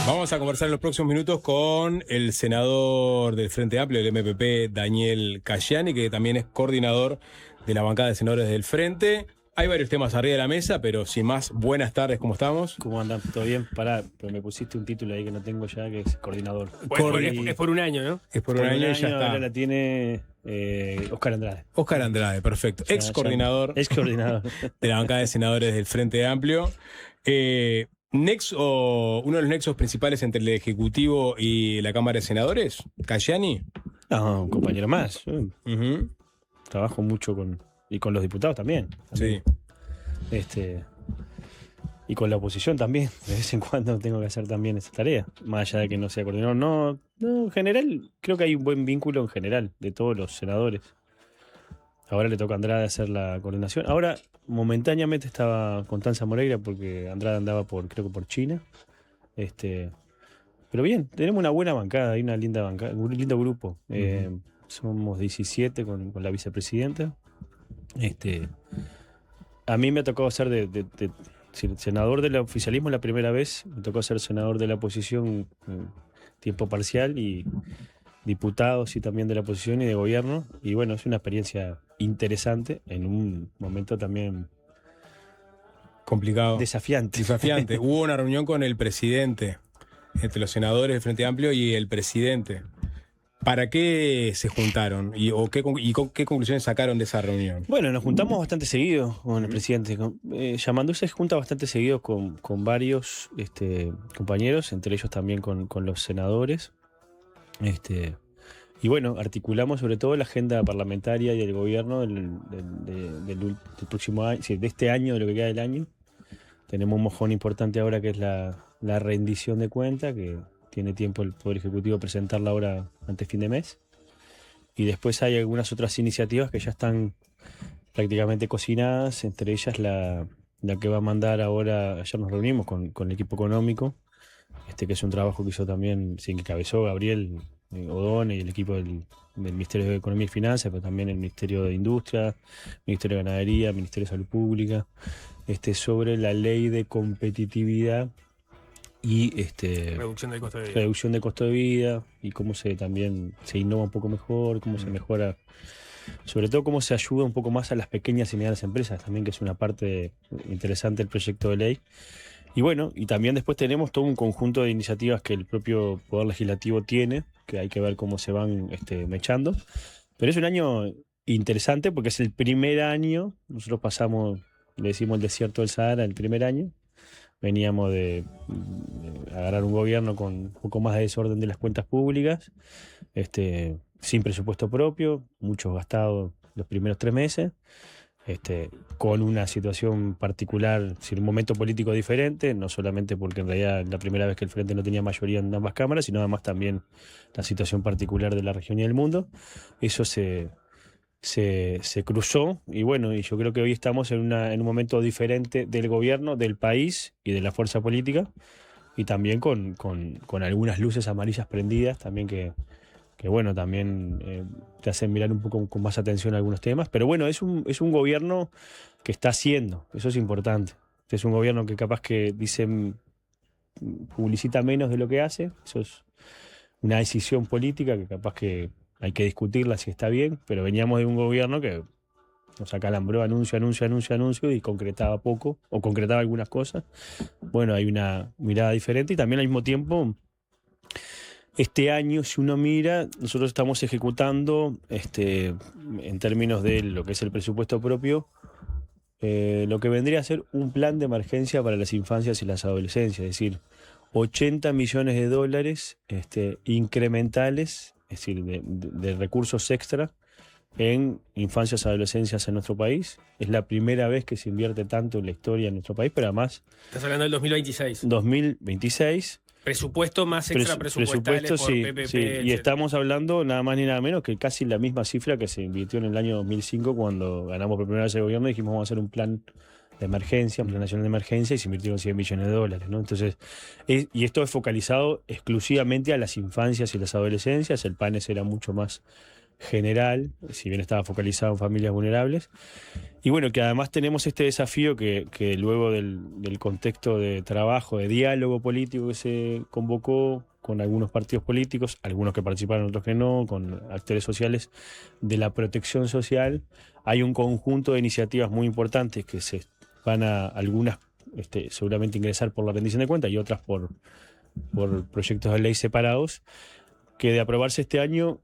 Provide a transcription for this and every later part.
Vamos a conversar en los próximos minutos con el senador del Frente Amplio, del MPP, Daniel Cayani, que también es coordinador de la bancada de senadores del Frente. Hay varios temas arriba de la mesa, pero sin más, buenas tardes, ¿cómo estamos? ¿Cómo andan? ¿Todo bien? Pará, pero me pusiste un título ahí que no tengo ya, que es coordinador. Es por un año, ¿no? Es por un año y ya está. Ahora la tiene Oscar Andrade. Oscar Andrade, perfecto. Ex coordinador de la bancada de senadores del Frente Amplio. Uno de los nexos principales entre el Ejecutivo y la Cámara de Senadores, Cayani. No, un compañero más. Trabajo mucho con los diputados también. Sí. Y con la oposición también. De vez en cuando tengo que hacer también esa tarea. Más allá de que no sea coordinador. No, en general, creo que hay un buen vínculo en general de todos los senadores. Ahora le toca a Andrade hacer la coordinación. Ahora, momentáneamente estaba Constanza Moreira porque Andrade andaba creo que por China. Pero bien, tenemos una buena bancada, hay una linda bancada, un lindo grupo. Somos 17 con la vicepresidenta. A mí me ha tocado ser senador del oficialismo la primera vez, me tocó ser senador de la oposición tiempo parcial y diputado sí también de la oposición y de gobierno. Y bueno, es una experiencia interesante en un momento también complicado. Desafiante. Hubo una reunión con el presidente, entre los senadores del Frente Amplio y el presidente. ¿Para qué se juntaron? ¿Y qué conclusiones sacaron de esa reunión? Bueno, nos juntamos bastante seguido con el presidente. Yamandu se junta bastante seguido con varios compañeros, entre ellos también con los senadores. Y bueno, articulamos sobre todo la agenda parlamentaria y del gobierno del próximo año, de este año, de lo que queda del año. Tenemos un mojón importante ahora que es la rendición de cuenta, que tiene tiempo el Poder Ejecutivo presentarla ahora antes fin de mes. Y después hay algunas otras iniciativas que ya están prácticamente cocinadas, entre ellas la que va a mandar ahora. Ayer nos reunimos con el equipo económico, que es un trabajo que hizo también, que encabezó Gabriel Odón y el equipo del Ministerio de Economía y Finanzas, pero también el Ministerio de Industria, Ministerio de Ganadería, Ministerio de Salud Pública, sobre la ley de competitividad y reducción del costo de vida. Reducción de costo de vida y cómo también se innova un poco mejor, cómo se mejora, sobre todo cómo se ayuda un poco más a las pequeñas y medianas empresas también, que es una parte interesante del proyecto de ley. Y bueno, y también después tenemos todo un conjunto de iniciativas que el propio Poder Legislativo tiene, que hay que ver cómo se van mechando. Pero es un año interesante porque es el primer año, nosotros pasamos, le decimos el desierto del Sahara, el primer año. Veníamos de agarrar un gobierno con un poco más de desorden de las cuentas públicas, sin presupuesto propio, muchos gastados los primeros 3 meses, con una situación particular, un momento político diferente, no solamente porque en realidad la primera vez que el Frente no tenía mayoría en ambas cámaras, sino además también la situación particular de la región y del mundo. Eso se cruzó y bueno, y yo creo que hoy estamos en un momento diferente del gobierno, del país y de la fuerza política, y también con algunas luces amarillas prendidas también que bueno, también te hacen mirar un poco con más atención algunos temas. Pero bueno, es un gobierno que está haciendo, eso es importante. Es un gobierno que capaz que publicita menos de lo que hace, eso es una decisión política que capaz que hay que discutirla si está bien, pero veníamos de un gobierno que nos acalambró anuncio y concretaba poco, o concretaba algunas cosas. Bueno, hay una mirada diferente y también al mismo tiempo, este año, si uno mira, nosotros estamos ejecutando, en términos de lo que es el presupuesto propio, lo que vendría a ser un plan de emergencia para las infancias y las adolescencias, es decir, 80 millones de dólares incrementales, es decir, de recursos extra en infancias y adolescencias en nuestro país. Es la primera vez que se invierte tanto en la historia en nuestro país, pero además... Estás hablando del 2026. 2026. Presupuesto más extra presupuestales por PPP, sí. Y estamos hablando nada más ni nada menos que casi la misma cifra que se invirtió en el año 2005 cuando ganamos por primera vez el gobierno y dijimos vamos a hacer un plan de emergencia, un plan nacional de emergencia, y se invirtieron 100 millones de dólares, ¿no? Entonces, y esto es focalizado exclusivamente a las infancias y las adolescencias. El PANES era mucho más general, si bien estaba focalizado en familias vulnerables. Y bueno, que además tenemos este desafío que luego del contexto de trabajo, de diálogo político que se convocó con algunos partidos políticos, algunos que participaron, otros que no, con actores sociales, de la protección social, hay un conjunto de iniciativas muy importantes que se van a algunas seguramente ingresar por la rendición de cuentas y otras por proyectos de ley separados, que de aprobarse este año,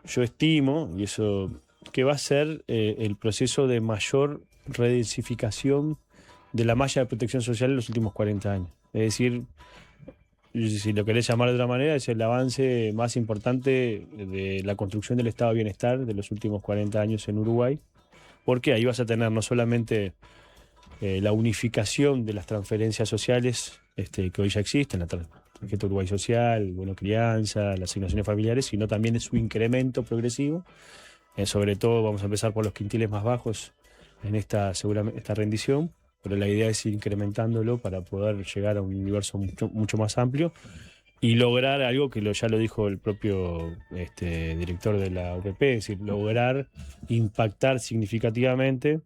yo estimo, y eso que va a ser el proceso de mayor redensificación de la malla de protección social en los últimos 40 años. Es decir, si lo querés llamar de otra manera, es el avance más importante de la construcción del estado de bienestar de los últimos 40 años en Uruguay, porque ahí vas a tener no solamente la unificación de las transferencias sociales que hoy ya existen, la tarjeta Uruguay Social, Bono Crianza, las asignaciones familiares, sino también de su incremento progresivo. Sobre todo vamos a empezar por los quintiles más bajos en esta rendición, pero la idea es ir incrementándolo para poder llegar a un universo mucho más amplio y lograr algo que ya lo dijo el propio director de la OPP, es decir, lograr impactar significativamente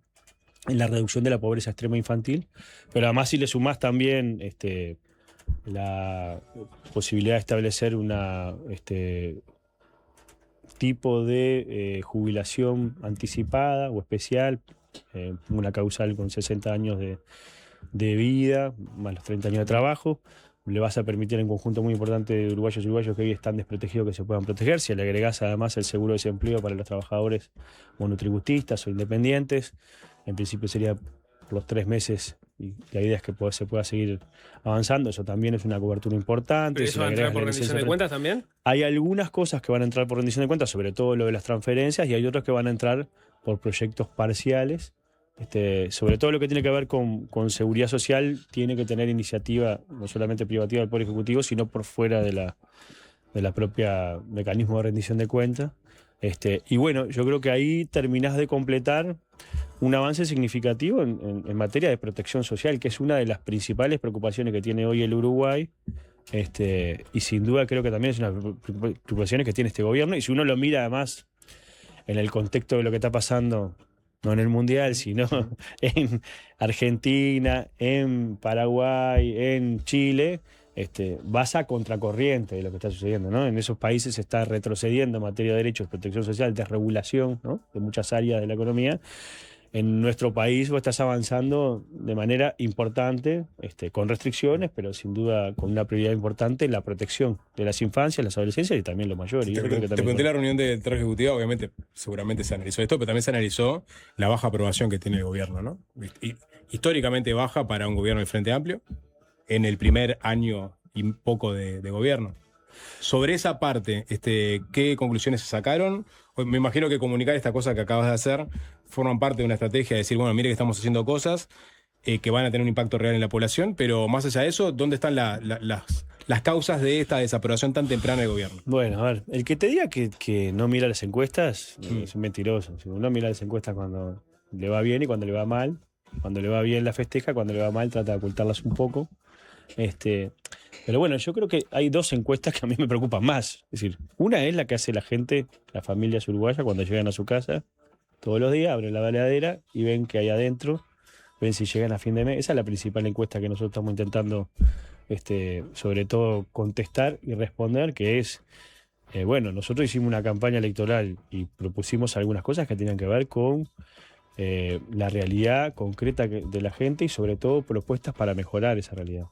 en la reducción de la pobreza extrema infantil, pero además si le sumás también la posibilidad de establecer una tipo de jubilación anticipada o especial, una causal con 60 años de vida, más los 30 años de trabajo, le vas a permitir en conjunto muy importante de uruguayos y uruguayos que hoy están desprotegidos que se puedan proteger. Si le agregás además el seguro de desempleo para los trabajadores monotributistas o independientes, en principio sería por los 3 meses y la idea es que se pueda seguir avanzando. Eso también es una cobertura importante. ¿Pero eso va a entrar por rendición de cuentas también? Hay algunas cosas que van a entrar por rendición de cuentas, sobre todo lo de las transferencias, y hay otras que van a entrar por proyectos parciales. Sobre todo lo que tiene que ver con seguridad social tiene que tener iniciativa no solamente privativa del Poder Ejecutivo, sino por fuera de la propia mecanismo de rendición de cuentas. Y bueno, yo creo que ahí terminás de completar un avance significativo en materia de protección social, que es una de las principales preocupaciones que tiene hoy el Uruguay, y sin duda creo que también es una de las preocupaciones que tiene este gobierno, y si uno lo mira además en el contexto de lo que está pasando, no en el Mundial, sino en Argentina, en Paraguay, en Chile, vas a contracorriente de lo que está sucediendo, ¿no? En esos países se está retrocediendo en materia de derechos, protección social, desregulación, ¿no?, de muchas áreas de la economía. En nuestro país vos estás avanzando de manera importante, con restricciones, pero sin duda con una prioridad importante en la protección de las infancias, las adolescencias y también los mayores. Te pregunté la reunión del Traje Ejecutivo, obviamente, seguramente se analizó esto, pero también se analizó la baja aprobación que tiene el gobierno, ¿no? Históricamente baja para un gobierno del Frente Amplio, en el primer año y poco de gobierno. Sobre esa parte, ¿qué conclusiones se sacaron? Me imagino que comunicar esta cosa que acabas de hacer forman parte de una estrategia de decir, bueno, mire que estamos haciendo cosas que van a tener un impacto real en la población, pero más allá de eso, ¿dónde están las causas de esta desaprobación tan temprana del gobierno? Bueno, a ver, el que te diga que no mira las encuestas es un mentiroso. Si uno mira las encuestas cuando le va bien y cuando le va mal. Cuando le va bien la festeja, cuando le va mal trata de ocultarlas un poco. Pero bueno, yo creo que hay 2 encuestas que a mí me preocupan más. Es decir, una es la que hace la gente, las familias uruguayas, cuando llegan a su casa todos los días, abren la heladera y ven qué hay adentro, ven si llegan a fin de mes. Esa es la principal encuesta que nosotros estamos intentando, sobre todo, contestar y responder, que es, bueno, nosotros hicimos una campaña electoral y propusimos algunas cosas que tenían que ver con la realidad concreta de la gente y sobre todo propuestas para mejorar esa realidad.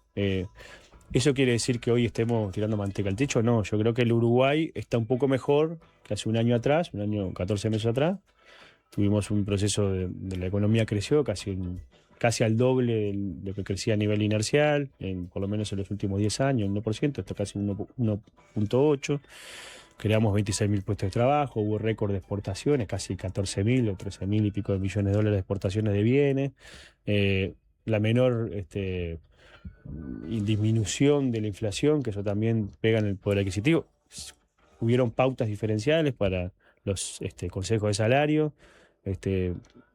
¿Eso quiere decir que hoy estemos tirando manteca al techo? No, yo creo que el Uruguay está un poco mejor que hace un año atrás, 14 meses atrás. Tuvimos un proceso de la economía creció casi al doble de lo que crecía a nivel inercial, por lo menos en los últimos 10 años, 1%, esto casi 1.8%. Creamos 26.000 puestos de trabajo, hubo récord de exportaciones, casi 14.000 o 13.000 y pico de millones de dólares de exportaciones de bienes. La menor disminución de la inflación, que eso también pega en el poder adquisitivo. Hubieron pautas diferenciales para los consejos de salario,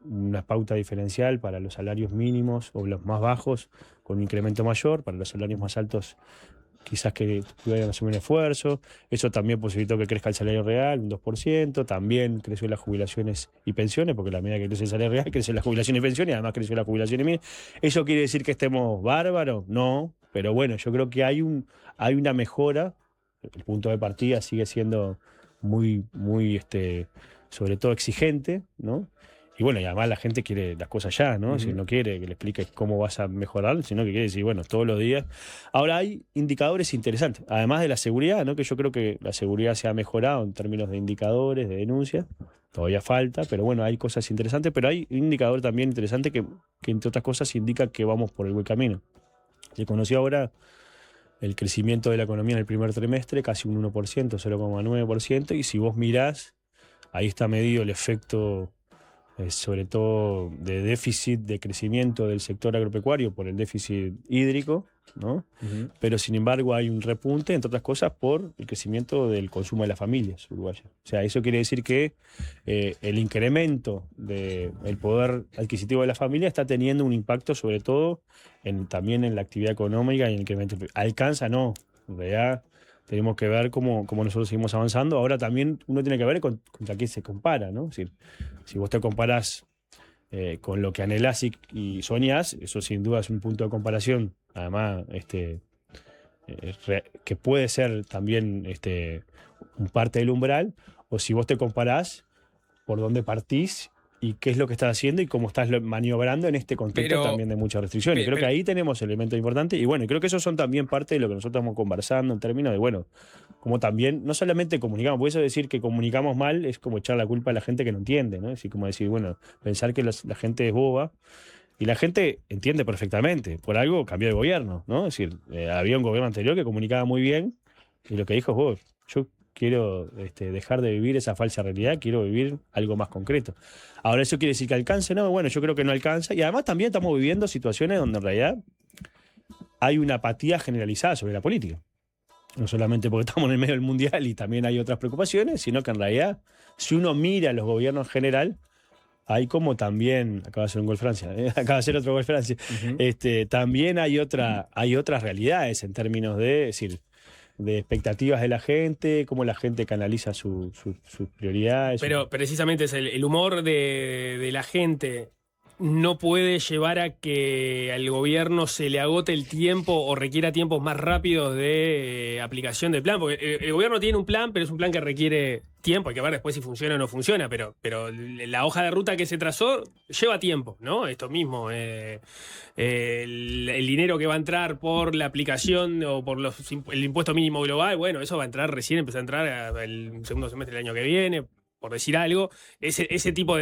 una pauta diferencial para los salarios mínimos o los más bajos con un incremento mayor, para los salarios más altos quizás que pudieran hacer un esfuerzo. Eso también posibilitó que crezca el salario real, un 2%. También creció las jubilaciones y pensiones, porque a la medida que crece el salario real, crece la jubilación y pensiones, y además creció la jubilación y pensiones. ¿Eso quiere decir que estemos bárbaros? No, pero bueno, yo creo que hay una mejora. El punto de partida sigue siendo muy, sobre todo exigente, ¿no? Y bueno, y además la gente quiere las cosas ya, ¿no? Si no quiere que le expliques cómo vas a mejorar, sino que quiere decir, bueno, todos los días. Ahora hay indicadores interesantes, además de la seguridad, ¿no? Que yo creo que la seguridad se ha mejorado en términos de indicadores, de denuncias. Todavía falta, pero bueno, hay cosas interesantes, pero hay un indicador también interesante que entre otras cosas indica que vamos por el buen camino. Se conoció ahora el crecimiento de la economía en el primer trimestre, casi un 1%, 0,9%, y si vos mirás, ahí está medido el efecto, sobre todo de déficit de crecimiento del sector agropecuario por el déficit hídrico, ¿no? Pero sin embargo hay un repunte, entre otras cosas, por el crecimiento del consumo de las familias uruguayas. O sea, eso quiere decir que el incremento del poder adquisitivo de la familia está teniendo un impacto sobre todo también en la actividad económica y en el incremento. ¿Alcanza? No. En realidad tenemos que ver cómo nosotros seguimos avanzando. Ahora también uno tiene que ver contra qué se compara, ¿no? Es decir, si vos te comparás con lo que anhelás y soñás, eso sin duda es un punto de comparación. Además, que puede ser también un parte del umbral, o si vos te comparás por dónde partís y qué es lo que estás haciendo y cómo estás maniobrando en este contexto también de muchas restricciones. Creo que ahí tenemos elementos importantes y bueno, creo que esos son también parte de lo que nosotros estamos conversando en términos de, bueno, como también, no solamente comunicamos, por eso decir que comunicamos mal es como echar la culpa a la gente que no entiende, ¿no? Es decir, como decir, bueno, pensar que la gente es boba. Y la gente entiende perfectamente. Por algo cambió de gobierno, ¿no? Es decir, había un gobierno anterior que comunicaba muy bien y lo que dijo es, vos, yo quiero dejar de vivir esa falsa realidad, quiero vivir algo más concreto. Ahora, ¿eso quiere decir que alcance? No, bueno, yo creo que no alcanza. Y además también estamos viviendo situaciones donde en realidad hay una apatía generalizada sobre la política. No solamente porque estamos en el medio del mundial y también hay otras preocupaciones, sino que en realidad, si uno mira a los gobiernos en general, hay como también, acaba de hacer un gol Francia, acaba de hacer otro gol Francia, también hay otras realidades en términos de expectativas de la gente, cómo la gente canaliza sus prioridades. Pero precisamente es el humor de la gente no puede llevar a que al gobierno se le agote el tiempo o requiera tiempos más rápidos de aplicación del plan, porque el gobierno tiene un plan, pero es un plan que requiere tiempo, hay que ver después si funciona o no funciona, pero la hoja de ruta que se trazó lleva tiempo, ¿no? Esto mismo, el dinero que va a entrar por la aplicación o por el impuesto mínimo global, bueno, eso va a entrar recién, empieza a entrar el segundo semestre del año que viene, por decir algo. Ese tipo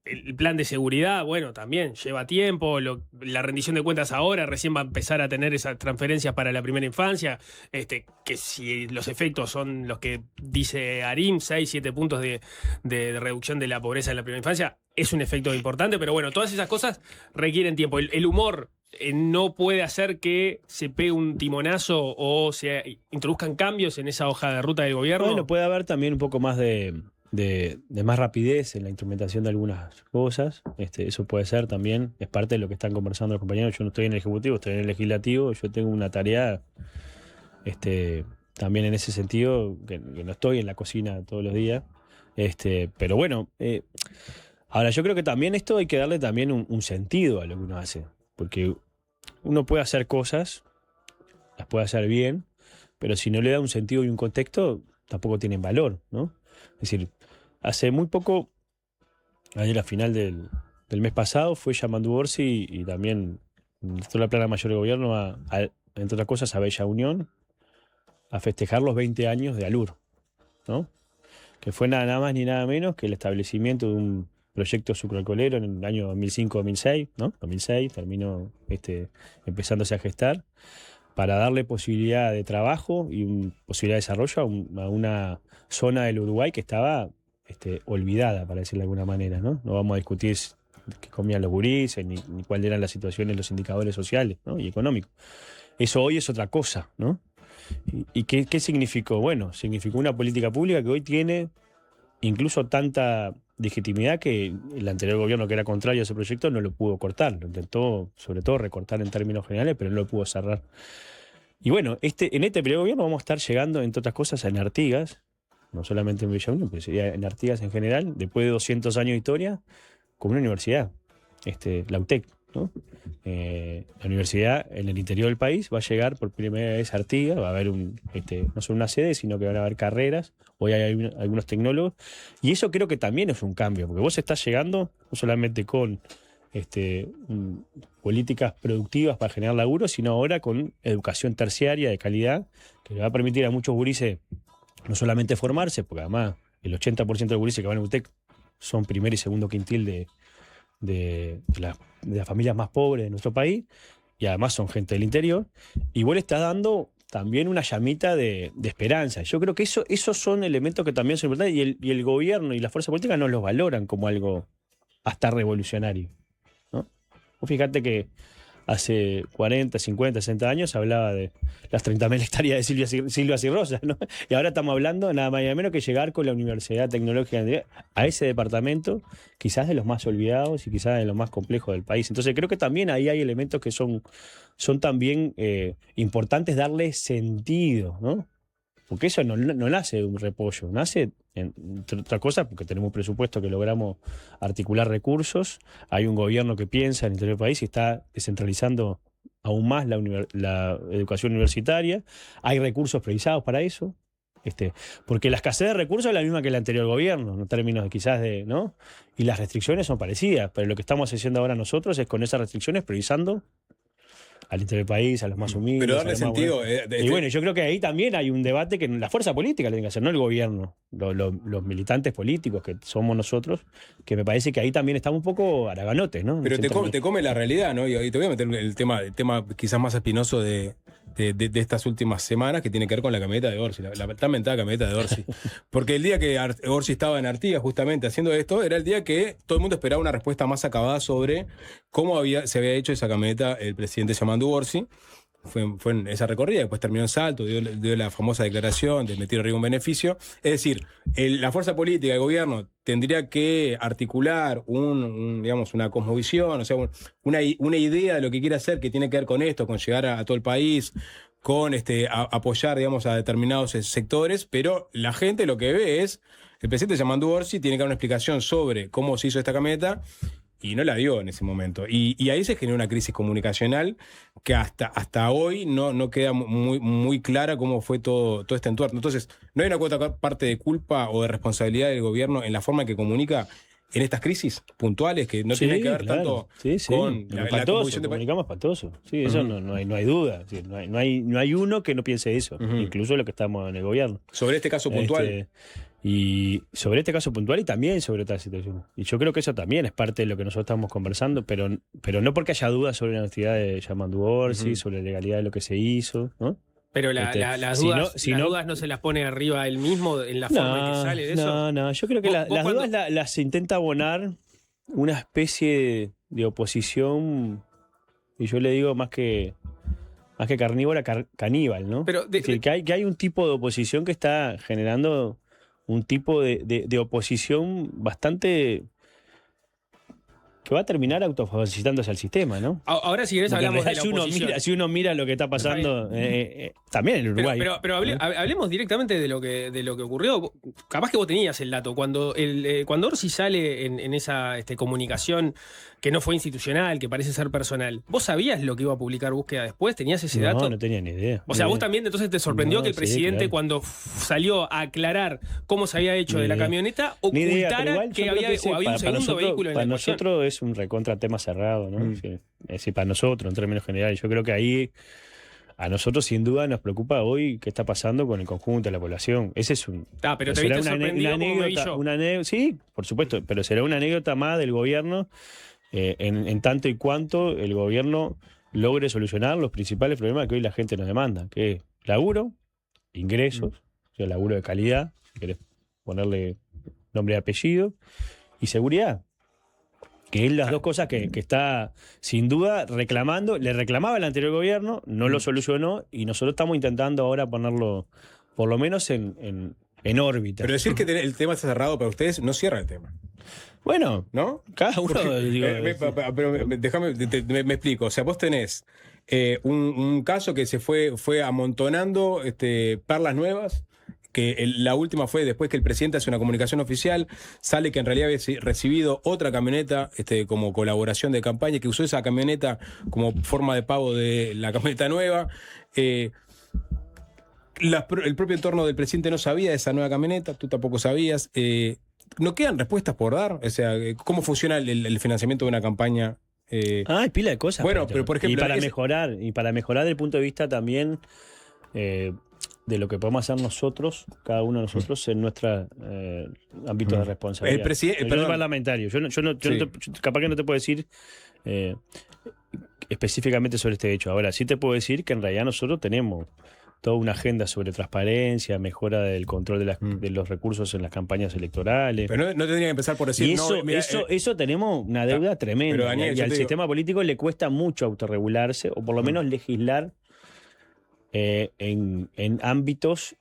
el plan de seguridad, bueno, también lleva tiempo. La rendición de cuentas ahora recién va a empezar a tener esas transferencias para la primera infancia, que si los efectos son los que dice Arim, 6-7 puntos de reducción de la pobreza en la primera infancia, es un efecto importante, pero bueno, todas esas cosas requieren tiempo. El humor no puede hacer que se pegue un timonazo o se introduzcan cambios en esa hoja de ruta del gobierno. Bueno, puede haber también un poco más de más rapidez en la instrumentación de algunas cosas. Eso puede ser también, es parte de lo que están conversando los compañeros. Yo no estoy en el Ejecutivo, estoy en el Legislativo. Yo tengo una tarea también en ese sentido, que no estoy en la cocina todos los días. Pero bueno, ahora yo creo que también esto hay que darle también un sentido a lo que uno hace. Porque uno puede hacer cosas, las puede hacer bien, pero si no le da un sentido y un contexto, tampoco tienen valor, ¿no? Es decir, hace muy poco, ayer a final del mes pasado, fue Yamandu Orsi y también toda la plana mayor de gobierno, entre otras cosas, a Bella Unión, a festejar los 20 años de ALUR, ¿no? Que fue nada más ni nada menos que el establecimiento de un proyecto sucroalcoholero en el año 2005-2006, ¿no? 2006 terminó empezándose a gestar, para darle posibilidad de trabajo y posibilidad de desarrollo a una zona del Uruguay que estaba olvidada, para decirlo de alguna manera, ¿no? No vamos a discutir qué comían los gurises, ni cuáles eran las situaciones, los indicadores sociales, ¿no? Y económicos. Eso hoy es otra cosa, ¿no? ¿Y qué significó? Bueno, significó una política pública que hoy tiene incluso tanta legitimidad que el anterior gobierno, que era contrario a ese proyecto, no lo pudo cortar. Lo intentó, sobre todo, recortar en términos generales, pero no lo pudo cerrar. Y bueno, en este periodo de gobierno vamos a estar llegando, entre otras cosas, en Artigas, no solamente en Villa Unión, pero sería en Artigas en general, después de 200 años de historia, con una universidad, la UTEC, ¿no? La universidad en el interior del país va a llegar por primera vez a Artigas, va a haber no solo una sede, sino que van a haber carreras, hoy hay algunos tecnólogos, y eso creo que también es un cambio, porque vos estás llegando no solamente con políticas productivas para generar laburo, sino ahora con educación terciaria de calidad, que le va a permitir a muchos gurises no solamente formarse, porque además el 80% de los gurises que van a UTEC son primer y segundo quintil de las familias más pobres de nuestro país, y además son gente del interior, y vos le estás dando también una llamita de esperanza. Yo creo que esos son elementos que también son importantes, y el gobierno y la fuerza política no los valoran como algo hasta revolucionario, ¿no? Vos fíjate que hace 40, 50, 60 años se hablaba de las 30.000 hectáreas de Silva Cirrosa, ¿no? Y ahora estamos hablando nada más y nada menos que llegar con la Universidad Tecnológica a ese departamento, quizás de los más olvidados y quizás de los más complejos del país. Entonces creo que también ahí hay elementos que son también importantes darle sentido, ¿no? Porque eso no nace de un repollo, nace, entre otras cosas, porque tenemos un presupuesto que logramos articular recursos, hay un gobierno que piensa en el interior del país y está descentralizando aún más la educación universitaria, hay recursos priorizados para eso, porque la escasez de recursos es la misma que el anterior gobierno, en términos quizás ¿no? Y las restricciones son parecidas, pero lo que estamos haciendo ahora nosotros es con esas restricciones priorizando al interior del país, a los más humildes. Pero darle sentido. Y bueno, yo creo que ahí también hay un debate que la fuerza política le tiene que hacer, no el gobierno, los militantes políticos que somos nosotros, que me parece que ahí también estamos un poco haraganotes, ¿no? Pero te come la realidad, ¿no? Y te voy a meter el tema quizás más espinoso de estas últimas semanas, que tiene que ver con la camioneta de Orsi, la tan mentada camioneta de Orsi. Porque el día que Orsi estaba en Artigas justamente haciendo esto, era el día que todo el mundo esperaba una respuesta más acabada sobre cómo se había hecho esa camioneta el presidente llamando Orsi. Fue en esa recorrida, después terminó en Salto, dio la famosa declaración de meter en riesgo un beneficio. Es decir, la fuerza política, el gobierno, tendría que articular digamos, una cosmovisión, o sea, una idea de lo que quiere hacer, que tiene que ver con esto, con llegar a todo el país, con apoyar, digamos, a determinados sectores, pero la gente lo que ve es, el presidente llamando Orsi tiene que dar una explicación sobre cómo se hizo esta camioneta, y no la dio en ese momento. Y ahí se generó una crisis comunicacional que hasta hoy no queda muy clara cómo fue todo este entorno. Entonces, no hay una cuota parte de culpa o de responsabilidad del gobierno en la forma en que comunica en estas crisis puntuales, que no tienen que ver tanto con la composición de comunicamos espantoso. Sí, eso no hay duda. Sí, no hay uno que no piense eso, incluso lo que estamos en el gobierno. Sobre este caso puntual. Y sobre este caso puntual y también sobre otras situaciones. Y yo creo que eso también es parte de lo que nosotros estamos conversando, pero no porque haya dudas sobre la honestidad de Yamandu Orsi, sobre la legalidad de lo que se hizo, ¿no? Pero las dudas no se las pone arriba él mismo en la forma en que sale de eso. No, yo creo que las dudas las intenta abonar una especie de oposición, y yo le digo más que carnívora, caníbal, ¿no? Pero es decir, que hay un tipo de oposición que está generando un tipo de oposición bastante que va a terminar autofagocitándose al sistema, ¿no? Ahora, si querés, hablamos de la oposición. Si uno mira lo que está pasando también en Uruguay. Pero hablemos directamente de lo que ocurrió. Capaz que vos tenías el dato. Cuando Orsi sale en esa comunicación que no fue institucional, que parece ser personal, ¿vos sabías lo que iba a publicar Búsqueda después? ¿Tenías ese dato? No tenía ni idea. O sea, vos también entonces te sorprendió que el presidente, cuando salió a aclarar cómo se había hecho de la camioneta, ocultara que había un segundo vehículo en la ecuación. Para nosotros es un recontra tema cerrado, ¿no? Sí. Es decir, para nosotros, en términos generales, yo creo que ahí a nosotros sin duda nos preocupa hoy qué está pasando con el conjunto de la población. Ese es un... pero te viste sorprendido como me vi yo. Sí, por supuesto, pero será una anécdota más del gobierno en tanto y cuanto el gobierno logre solucionar los principales problemas que hoy la gente nos demanda, que es laburo, ingresos, o sea, laburo de calidad, si querés ponerle nombre y apellido, y seguridad. Que es las dos cosas que está sin duda reclamando. Le reclamaba el anterior gobierno, no lo solucionó, y nosotros estamos intentando ahora ponerlo por lo menos en órbita. Pero decir que el tema está cerrado para ustedes no cierra el tema. Bueno, ¿no? Cada uno. Pero déjame, me explico. O sea, vos tenés un caso que se fue amontonando perlas nuevas. La última fue después que el presidente hace una comunicación oficial, sale que en realidad había recibido otra camioneta como colaboración de campaña, que usó esa camioneta como forma de pago de la camioneta nueva. El propio entorno del presidente no sabía de esa nueva camioneta, tú tampoco sabías. ¿No quedan respuestas por dar? O sea, ¿cómo funciona el financiamiento de una campaña? Hay pila de cosas. Bueno, pero por ejemplo... Y para mejorar desde el punto de vista también de lo que podemos hacer nosotros, cada uno de nosotros, en nuestro ámbito de responsabilidad. El presidente... Yo soy parlamentario. Yo capaz que no te puedo decir específicamente sobre este hecho. Ahora, sí te puedo decir que en realidad nosotros tenemos toda una agenda sobre transparencia, mejora del control de los recursos en las campañas electorales. Pero no tendría que empezar por decir... Y eso tenemos una deuda tremenda. Pero Daniel, y al sistema político le cuesta mucho autorregularse, o por lo menos legislar en ámbitos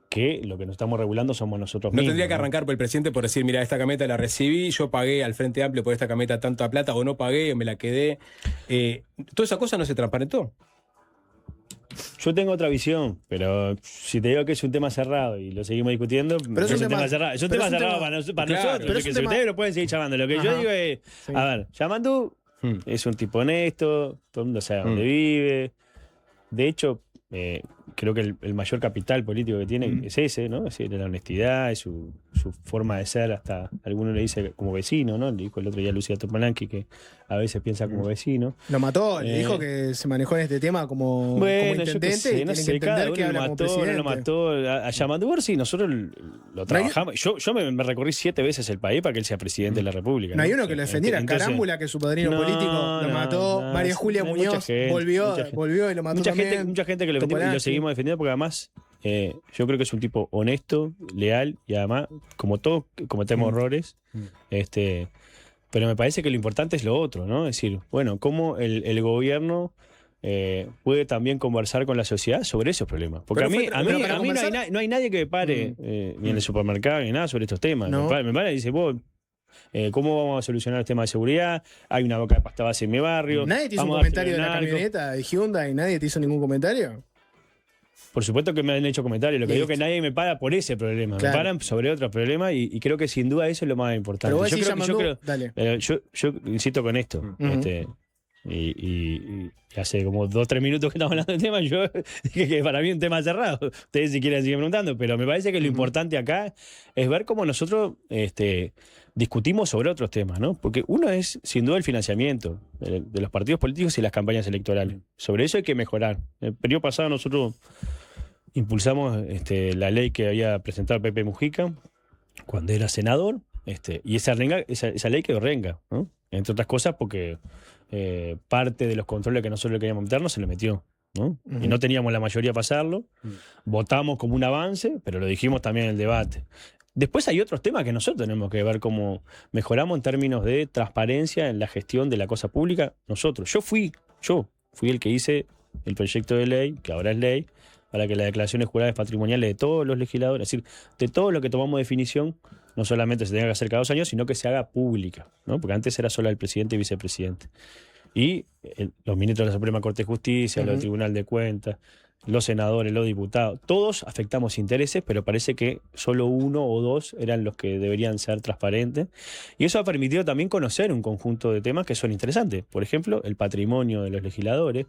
que lo que nos estamos regulando somos nosotros mismos. No tendría que arrancar por el presidente por decir, mira, esta camioneta la recibí, yo pagué al Frente Amplio por esta camioneta tanta plata, o no pagué, o me la quedé. Toda esa cosa no se transparentó. Yo tengo otra visión, pero si te digo que es un tema cerrado y lo seguimos discutiendo, pero es un tema cerrado. Es un tema cerrado para nosotros. Pero Si ustedes lo pueden seguir llamando. Lo que yo digo es, a ver, Yamandú es un tipo honesto, todo el mundo sabe dónde vive. De hecho, creo que el mayor capital político que tiene es ese, ¿no? Es la honestidad, es su forma de ser, hasta alguno le dice como vecino, ¿no? Le dijo el otro día a Lucía Topolanqui que a veces piensa como vecino. Lo mató, le dijo que se manejó en este tema como intendente y tiene que entender que habla como presidente. No lo mató a Yamandú Orsi, nosotros lo trabajamos. Yo me recorrí 7 veces el país para que él sea presidente de la República. No hay uno que lo defendiera. Entonces, Carámbula, que es su padrino político, lo mató. María Julia Muñoz volvió y lo mató también. Mucha gente que lo defendió y lo seguimos defendiendo porque además yo creo que es un tipo honesto, leal y además, como todos cometemos errores, pero me parece que lo importante es lo otro, ¿no? Es decir, bueno, cómo el gobierno puede también conversar con la sociedad sobre esos problemas. Porque a mí no hay nadie que me pare ni en el supermercado ni nada sobre estos temas. No. Me para y dice, vos, ¿cómo vamos a solucionar el tema de seguridad? Hay una boca de pasta base en mi barrio. ¿Nadie te hizo un comentario de la camioneta de Hyundai? ¿Nadie te hizo ningún comentario? Por supuesto que me han hecho comentarios. Lo que digo es que nadie me para por ese problema. Claro. Me paran sobre otros problemas y creo que sin duda eso es lo más importante. Pero vos yo insisto con esto. Y hace como 2-3 minutos que estamos hablando del tema, yo dije que para mí es un tema cerrado. Ustedes si quieren siguen preguntando, pero me parece que lo importante acá es ver cómo nosotros discutimos sobre otros temas, ¿no? Porque uno es, sin duda, el financiamiento de los partidos políticos y las campañas electorales. Sobre eso hay que mejorar. El periodo pasado nosotros impulsamos la ley que había presentado Pepe Mujica cuando era senador, y esa ley quedó renga, ¿no? Entre otras cosas porque parte de los controles que nosotros le queríamos meternos se le metió, ¿no? Y no teníamos la mayoría para pasarlo. Votamos como un avance, pero lo dijimos también en el debate. Después hay otros temas que nosotros tenemos que ver cómo mejoramos en términos de transparencia en la gestión de la cosa pública. Yo fui el que hice el proyecto de ley, que ahora es ley, para que las declaraciones juradas patrimoniales de todos los legisladores, es decir, de todo lo que tomamos definición, no solamente se tenga que hacer cada 2 años, sino que se haga pública, ¿no? Porque antes era solo el presidente y vicepresidente. Y los ministros de la Suprema Corte de Justicia, los del Tribunal de Cuentas, los senadores, los diputados, todos afectamos intereses, pero parece que solo 1 o 2 eran los que deberían ser transparentes. Y eso ha permitido también conocer un conjunto de temas que son interesantes. Por ejemplo, el patrimonio de los legisladores,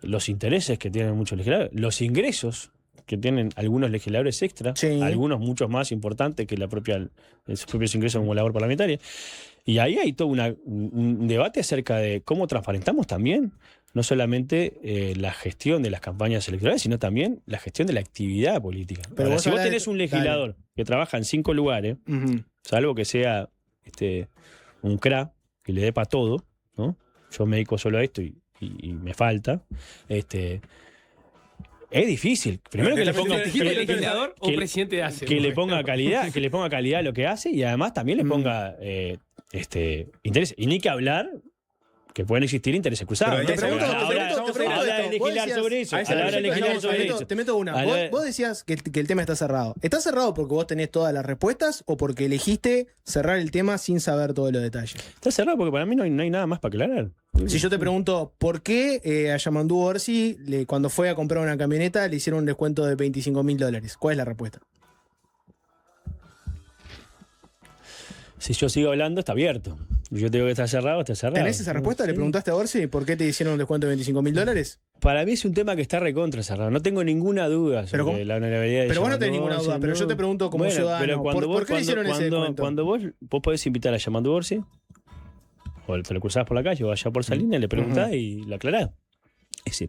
los intereses que tienen muchos legisladores, los ingresos que tienen algunos legisladores extra, algunos muchos más importantes que sus propios ingresos como labor parlamentaria. Y ahí hay todo un debate acerca de cómo transparentamos también, no solamente la gestión de las campañas electorales, sino también la gestión de la actividad política. Pero ahora, si vos tenés un legislador que trabaja en 5 lugares, salvo que sea un CRA, que le dé para todo, ¿no? Yo me dedico solo a esto y me falta, es difícil. Primero que le ponga legislador o presidente de ACE. Que le ponga calidad a lo que hace y además también le ponga interés. Y ni que hablar que pueden existir intereses cruzados. Pero ¿no? te pregunto Ahora de legislar sobre eso. Te meto una. Vos decías que el tema está cerrado. ¿Está cerrado porque vos tenés todas las respuestas o porque elegiste cerrar el tema sin saber todos los detalles? Está cerrado porque para mí no hay nada más para aclarar. Si yo te pregunto, ¿por qué a Yamandu Orsi, cuando fue a comprar una camioneta, le hicieron un descuento de $25.000? ¿Cuál es la respuesta? Si yo sigo hablando, está abierto. Yo te digo que está cerrado, está cerrado. ¿Tenés esa respuesta? ¿Le preguntaste a Orsi por qué te hicieron un descuento de $25.000? Para mí es un tema que está recontra cerrado. No tengo ninguna duda sobre la honorabilidad de Pero vos no tenés Yamandu ninguna duda, Orsi, pero yo te pregunto como ciudadano, ¿por qué le hicieron ese descuento? Cuando vos podés invitar a Yamandu Orsi, o te lo cruzás por la calle o allá por Salinas, le preguntás y lo aclarás.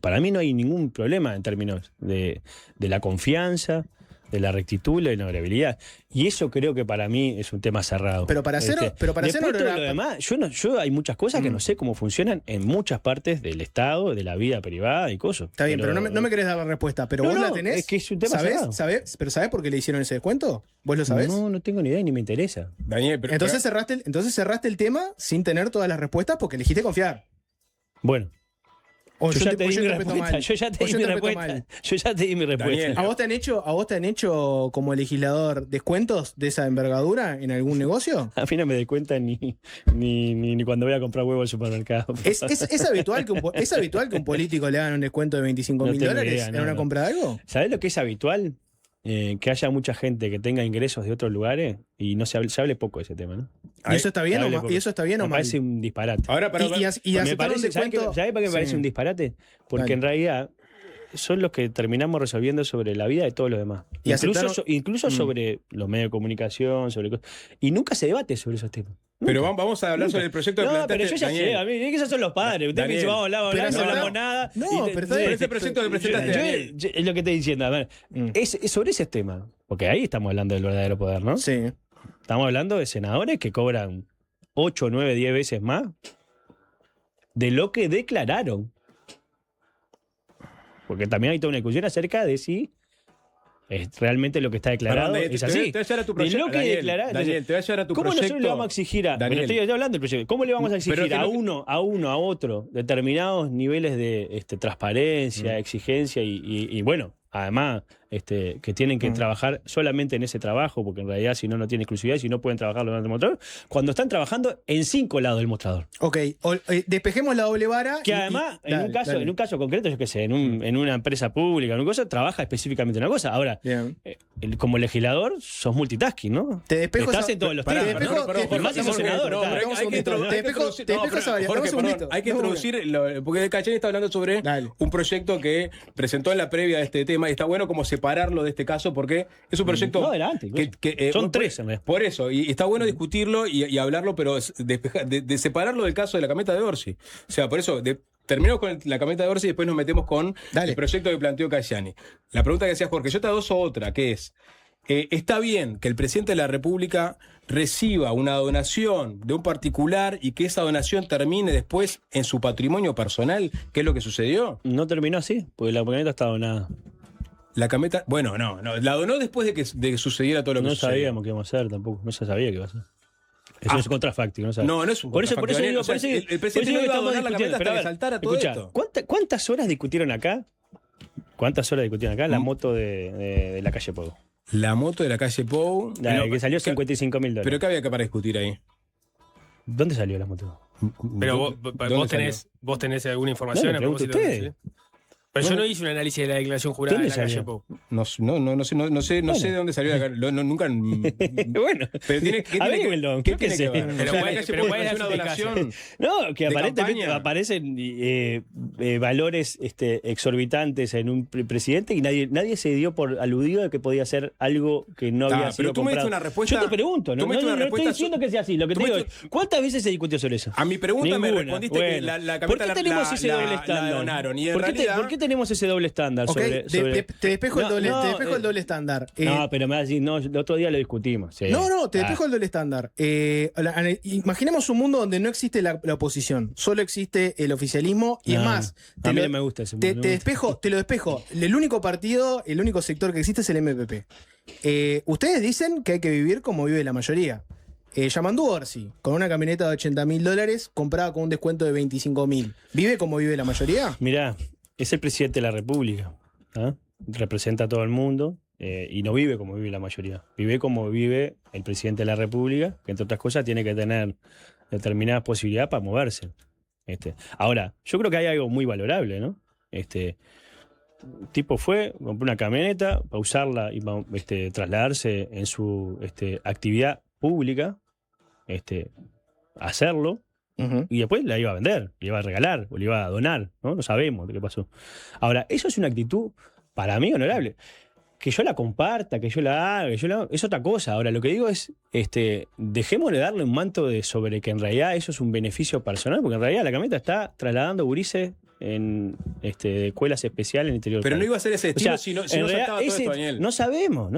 Para mí no hay ningún problema en términos de la confianza, de la rectitud y la honorabilidad. Y eso creo que para mí es un tema cerrado. Pero para hacer lo demás, yo hay muchas cosas que no sé cómo funcionan en muchas partes del Estado, de la vida privada y cosas. Está bien, pero no me querés dar la respuesta. Pero vos la tenés. Es que es un tema cerrado. ¿Pero sabés por qué le hicieron ese descuento? ¿Vos lo sabés? No tengo ni idea y ni me interesa. Daniel, entonces cerraste el tema sin tener todas las respuestas porque elegiste confiar. Bueno. Yo ya te di mi respuesta. Yo ya te di mi respuesta. Daniel, ¿A vos te han hecho como legislador descuentos de esa envergadura en algún negocio? A mí no me doy cuenta ni cuando voy a comprar huevo al supermercado. ¿Es habitual que un político le hagan un descuento de $25.000 en una compra de algo? ¿Sabés lo que es habitual? Que haya mucha gente que tenga ingresos de otros lugares y no se hable poco de ese tema, ¿no? ¿Y eso está bien o mal? Me parece un disparate. Ahora, ¿Sabés para qué me parece un disparate? Porque en realidad son los que terminamos resolviendo sobre la vida de todos los demás. Incluso sobre los medios de comunicación, y nunca se debate sobre esos temas. Pero vamos a hablar sobre el proyecto de planteaste. Pero yo ya sé, a mí que esos son los padres. Usted me dice, vamos a hablar, no hablamos nada. No, pero ese proyecto que presentaste. Es lo que estoy diciendo. A ver, es sobre ese tema. Porque ahí estamos hablando del verdadero poder, ¿no? Sí. Estamos hablando de senadores que cobran 8, 9, 10 veces más de lo que declararon. Porque también hay toda una discusión acerca de si realmente lo que está declarado es así. Te voy a llevar a tu proyecto. De lo que declarar. Daniel, te voy a llevar a tu ¿Cómo proyecto. nosotros le vamos a exigir pero estoy hablando del proyecto. ¿Cómo le vamos a exigir a otro determinados niveles de transparencia, exigencia y bueno, además que tienen que trabajar solamente en ese trabajo, porque en realidad si no tienen exclusividad y si no pueden trabajar durante el mostrador, cuando están trabajando en 5 lados del mostrador. Ok, despejemos la doble vara. Que además, en un caso concreto, yo qué sé, en una empresa pública, en una cosa, trabaja específicamente en una cosa. Ahora, como legislador, sos multitasking, ¿no? Te despejo Estás en todos los temas. Más si sos senador. Hay que introducir, porque Cachani está hablando sobre un proyecto que presentó en la previa de este tema y está bueno como separarlo de este caso porque es un proyecto son 3 en realidad. Por eso, y está bueno discutirlo y hablarlo, pero de separarlo del caso de la camioneta de Orsi. O sea, por eso, terminamos con la camioneta de Orsi y después nos metemos con el proyecto que planteó Cayani. La pregunta que decías, Jorge, yo te adoso otra, que es, ¿está bien que el presidente de la República reciba una donación de un particular y que esa donación termine después en su patrimonio personal? ¿Qué es lo que sucedió? No terminó así, porque la camioneta está donada. La camioneta, bueno, no, la donó después de que sucediera todo lo que sucedió. No sabíamos qué íbamos a hacer tampoco, no se sabía qué iba a hacer. Eso es contrafáctico, ¿no sabes? No es un contrafáctico. Por eso digo, el presidente no iba a donar la camioneta hasta que saltara todo esto. ¿Cuántas horas discutieron acá? La moto de la calle Pou? La moto de la calle Pou. Que salió $55.000. ¿Pero qué había que para discutir ahí? ¿Dónde salió la moto? Pero vos tenés alguna información a propósito de eso, ¿sí? Pero yo no hice un análisis de la declaración jurada de la calle Pou. No sé de dónde salió la nunca. Bueno, pero tiene que averigüenlo, ¿qué tiene que ver? Pero ¿cuál es una donación? No, que aparentemente aparecen valores exorbitantes en un presidente y nadie se dio por aludido de que podía ser algo que no había sido pero tú comprado. me diste una respuesta. Yo te pregunto, no estoy diciendo que sea así. Lo que te digo es, ¿cuántas veces se discutió sobre eso? A mi pregunta me respondiste que la camioneta la donaron y en realidad ¿por qué tenemos ese doble estándar? Te despejo el doble estándar. No, pero me vas a decir, el otro día lo discutimos. Sí. No, te despejo el doble estándar. Imaginemos un mundo donde no existe la oposición, solo existe el oficialismo y es más. A mí no me gusta ese mundo. Te lo despejo. El único partido, el único sector que existe es el MPP. Ustedes dicen que hay que vivir como vive la mayoría. Yamandu Orsi, con una camioneta de $80.000, compraba con un descuento de $25.000. ¿Vive como vive la mayoría? Mirá, es el presidente de la República. ¿Ah? Representa a todo el mundo y no vive como vive la mayoría. Vive como vive el presidente de la República, que entre otras cosas tiene que tener determinadas posibilidades para moverse. Ahora, yo creo que hay algo muy valorable, ¿no? El tipo fue, compró una camioneta para usarla y para trasladarse en su actividad pública, hacerlo, y después la iba a vender, la iba a regalar o la iba a donar, ¿no? No sabemos de qué pasó. Ahora, eso es una actitud para mí honorable. Que yo la comparta, que yo la haga, es otra cosa. Ahora, lo que digo es, dejemos de darle un manto sobre que en realidad eso es un beneficio personal, porque en realidad la camioneta está trasladando gurises en escuelas especiales en el interior del Pero no país. iba a ser ese destino si no saltaba todo ese- esto, Daniel. No sabemos.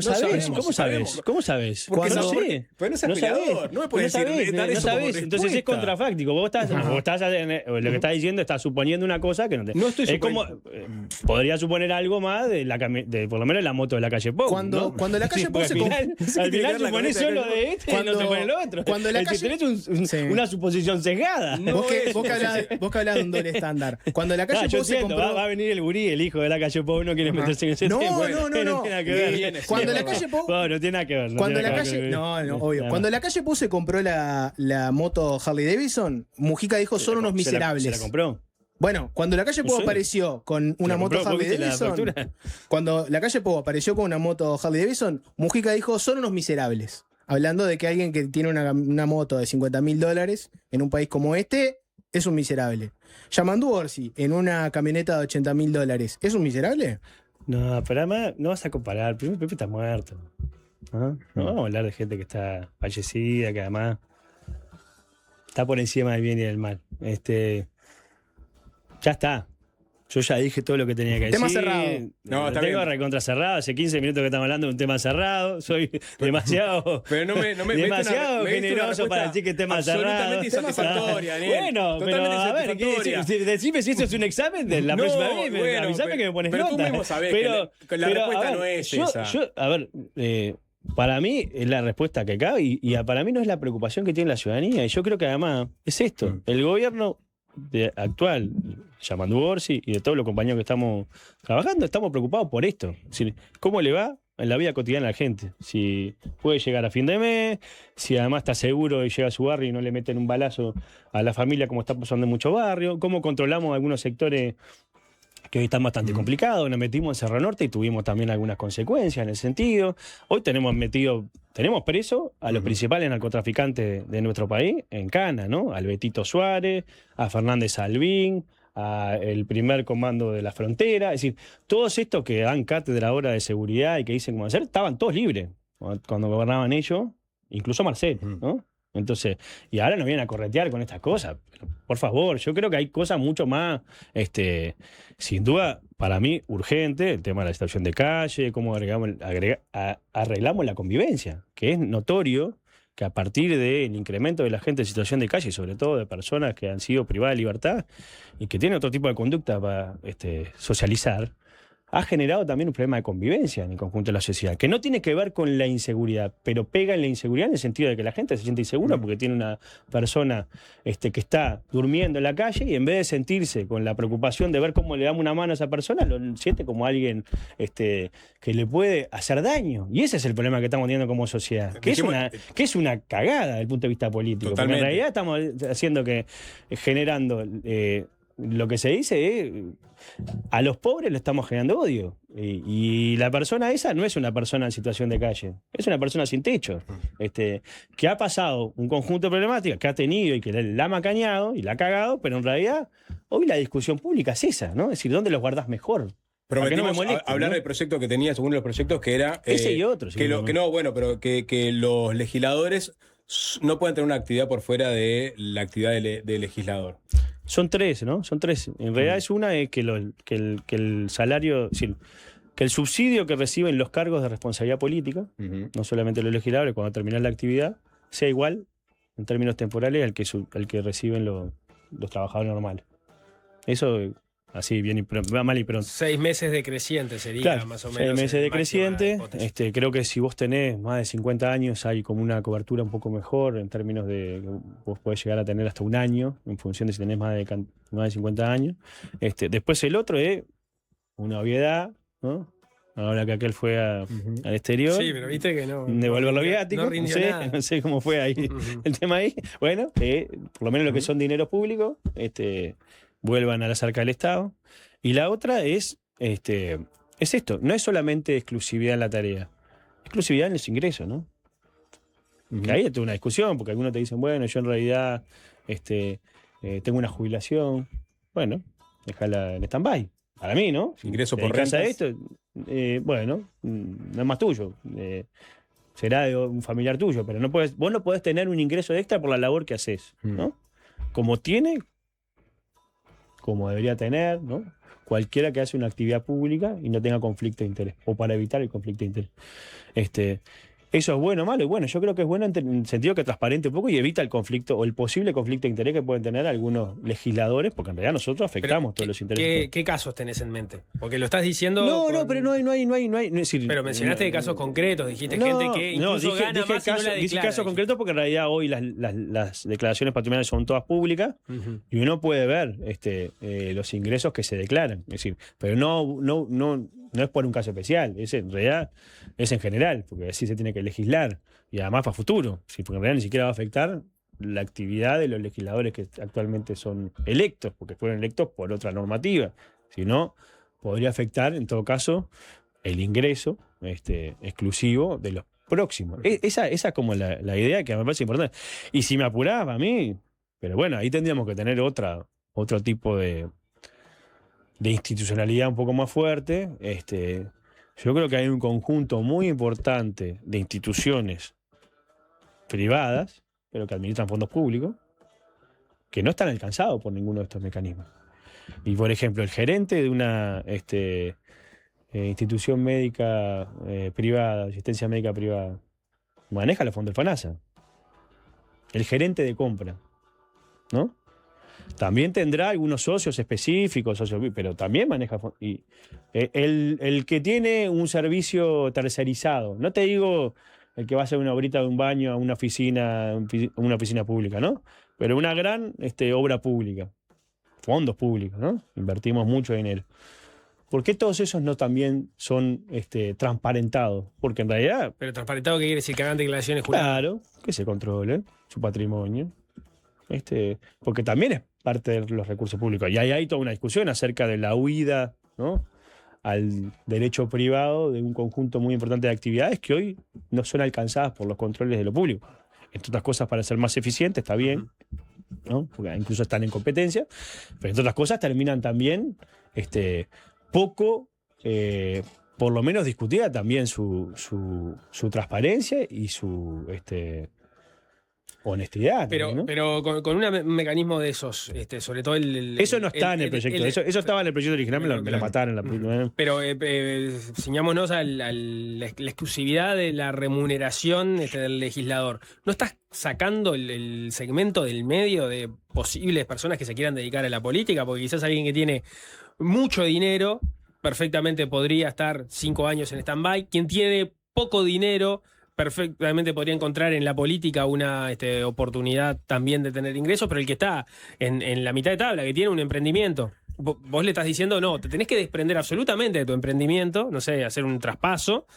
¿Cómo sabes? ¿Cómo sabes? Porque No sabor- sé. pero no es No aspirador, sabés. no me puedes No decir, sabés, dar no eso como sabés. Entonces es respuesta. contrafáctico. Vos estás lo que estás diciendo, estás suponiendo una cosa que no te. No estoy es como suponiendo. podría suponer algo más de por lo menos la moto de la calle Pou. Cuando la calle Pou Porque se al final, tiene al que final ver la suponés camioneta solo de este y Cuando- no te pones lo otro. cuando la Es que calle- tenés Sí. una suposición sesgada. Vos que hablás de un doble estándar. Cuando la calle Yo Pou se entiendo, compró... va a venir el gurí, el hijo de la calle Pou, no quiere Ajá. meterse en ese No, tema. no, tiene nada que ver. Bien, Cuando sí, la es calle Pou... No, no tiene nada que ver. no Cuando tiene la nada que calle... ver. No, obvio. Nada. Cuando la calle Pou se compró la moto Harley Davidson, Mujica dijo, son unos miserables. ¿Se la compró? Bueno, cuando la calle Pou Sí. apareció con una ¿La moto compró? Harley ¿Viste la Davidson... factura? Cuando la calle Pou apareció con una moto Harley Davidson, Mujica dijo, son unos miserables. Hablando de que alguien que tiene una moto de $50.000 en un país como este es un miserable. Yamandu Orsi en una camioneta de $80.000, ¿es un miserable? No, pero además no vas a comparar. Primero Pepe está muerto. ¿Ah? No vamos a hablar de gente que está fallecida, que además está por encima del bien y del mal. Ya está. Yo ya dije todo lo que tenía que Tema decir. cerrado. No, Lo está tengo bien. recontra cerrado. Hace 15 minutos que estamos hablando de un tema cerrado. Soy demasiado. Pero no me demasiado me diste una generoso respuesta para decir que tema cerrado. absolutamente insatisfactoria, Daniel. Bueno, pero Totalmente a ver, insatisfactoria. decime si eso es un examen de la No, próxima vez. bueno, Avisame que me pones pero tú nota. mismo sabés que la respuesta a ver, no es esa. A ver, para mí es la respuesta que cabe y para mí no es la preocupación que tiene la ciudadanía. Y yo creo que además es esto. El gobierno actual, Yamandu Orsi y de todos los compañeros que estamos trabajando, estamos preocupados por esto. Es decir, ¿cómo le va en la vida cotidiana a la gente? Si puede llegar a fin de mes, si además está seguro de llegar a su barrio y no le meten un balazo a la familia como está pasando en muchos barrios, cómo controlamos algunos sectores que hoy están bastante complicados. Nos metimos en Cerro Norte y tuvimos también algunas consecuencias en el sentido. Hoy tenemos preso a los principales narcotraficantes de nuestro país en cana, ¿no? Al Betito Suárez, a Fernández Albín, a el primer comando de la frontera. Es decir, todos estos que dan cátedra ahora de seguridad y que dicen cómo hacer, estaban todos libres cuando gobernaban ellos, incluso Marcel, ¿no? Entonces, y ahora nos vienen a corretear con estas cosas. Pero, por favor, yo creo que hay cosas mucho más, sin duda, para mí, urgente, el tema de la situación de calle, cómo arreglamos la convivencia, que es notorio que a partir del incremento de la gente en situación de calle, sobre todo de personas que han sido privadas de libertad y que tienen otro tipo de conducta para socializar, ha generado también un problema de convivencia en el conjunto de la sociedad, que no tiene que ver con la inseguridad, pero pega en la inseguridad en el sentido de que la gente se siente insegura porque tiene una persona que está durmiendo en la calle y en vez de sentirse con la preocupación de ver cómo le damos una mano a esa persona, lo siente como alguien que le puede hacer daño. Y ese es el problema que estamos teniendo como sociedad, que es una cagada desde el punto de vista político. Totalmente. Porque en realidad estamos generando lo que se dice es, a los pobres le estamos generando odio. Y la persona esa no es una persona en situación de calle, es una persona sin techo, que ha pasado un conjunto de problemáticas que ha tenido y que la ha macañado y la ha cagado, pero en realidad hoy la discusión pública es esa, ¿no? Es decir, ¿dónde los guardás mejor? Para que no me Prometimos molesten, hablar ¿no? del proyecto que tenías, uno de los proyectos que era... Ese y otros, que los legisladores no pueden tener una actividad por fuera de la actividad de legislador. Son tres, ¿no? Son tres. En realidad es una es que el salario, es decir, que el subsidio que reciben los cargos de responsabilidad política, no solamente los legisladores, cuando terminan la actividad, sea igual en términos temporales al que reciben los trabajadores normales. Eso así bien mal y pronto. 6 meses decreciente sería Claro, más o menos. 6 meses máxima decreciente. hipótesis. Creo que si vos tenés más de 50 años hay como una cobertura un poco mejor en términos de que vos podés llegar a tener hasta un año en función de si tenés más de 50 años. Después el otro es una obviedad, ¿no? Ahora que aquel fue al exterior. Sí, pero viste que no. Devolver los viáticos. No rindió nada. No sé cómo fue ahí Ujú. el tema ahí. Bueno, por lo menos lo que son dineros públicos, vuelvan a la arca del Estado. Y la otra es esto, no es solamente exclusividad en la tarea, exclusividad en los ingresos, ¿no? Que ahí hay toda una discusión, porque algunos te dicen, bueno, yo en realidad tengo una jubilación. Bueno, déjala en stand-by. Para mí, ¿no? Si Ingreso te por dedicas a rentas. esto, bueno, no es más tuyo. Será de un familiar tuyo, pero vos no podés tener un ingreso extra por la labor que haces, ¿no? Como debería tener, ¿no? Cualquiera que hace una actividad pública y no tenga conflicto de interés, o para evitar el conflicto de interés. ¿Eso es bueno o malo? Y bueno, yo creo que es bueno en el sentido que transparente un poco y evita el conflicto o el posible conflicto de interés que pueden tener algunos legisladores, porque en realidad nosotros afectamos todos los intereses. ¿Qué casos tenés en mente? Porque lo estás diciendo. No, pero no hay. Es decir, Pero mencionaste de casos concretos, dijiste gente que incluso gana dije más y no la dije declara. casos concretos porque en realidad hoy las declaraciones patrimoniales son todas públicas. Ujú. Y uno puede ver los ingresos que se declaran. Es decir, pero no es por un caso especial, en realidad es en general, porque así se tiene que legislar. Y además para futuro, ¿sí? Porque en realidad ni siquiera va a afectar la actividad de los legisladores que actualmente son electos, porque fueron electos por otra normativa. Si no, podría afectar en todo caso el ingreso exclusivo de los próximos. Esa es como la idea que me parece importante. Y si me apuraba a mí, pero bueno, ahí tendríamos que tener otro tipo de institucionalidad un poco más fuerte. Yo creo que hay un conjunto muy importante de instituciones privadas, pero que administran fondos públicos, que no están alcanzados por ninguno de estos mecanismos. Y por ejemplo, el gerente de una institución médica privada, asistencia médica privada, maneja los fondos del FANASA. El gerente de compra, ¿no? También tendrá algunos socios específicos, pero también maneja fondos. Y el que tiene un servicio tercerizado, no te digo el que va a hacer una obrita de un baño a una oficina pública, ¿no? Pero una gran obra pública, fondos públicos, ¿no? Invertimos mucho dinero. ¿Por qué todos esos no también son transparentados? Porque en realidad, Pero transparentado, ¿qué quiere decir? Que hagan declaraciones juradas. claro, que se controle su patrimonio. Porque también es parte de los recursos públicos. Y ahí hay toda una discusión acerca de la huida, ¿no?, al derecho privado de un conjunto muy importante de actividades que hoy no son alcanzadas por los controles de lo público. Entre otras cosas, para ser más eficiente, está bien, ¿no? Porque incluso están en competencia, pero entre otras cosas terminan también poco, por lo menos discutida también su transparencia y su honestidad. Pero, también, ¿no? pero con un mecanismo de esos, sobre todo Eso no está en el proyecto. Eso estaba en el proyecto original, me lo mataron. Pero ciñámonos a la exclusividad de la remuneración del legislador. ¿No estás sacando el segmento del medio de posibles personas que se quieran dedicar a la política? Porque quizás alguien que tiene mucho dinero perfectamente podría estar 5 años en stand-by. Quien tiene poco dinero perfectamente podría encontrar en la política una oportunidad también de tener ingresos, pero el que está en la mitad de tabla, que tiene un emprendimiento, vos le estás diciendo, no, te tenés que desprender absolutamente de tu emprendimiento, no sé, hacer un traspaso,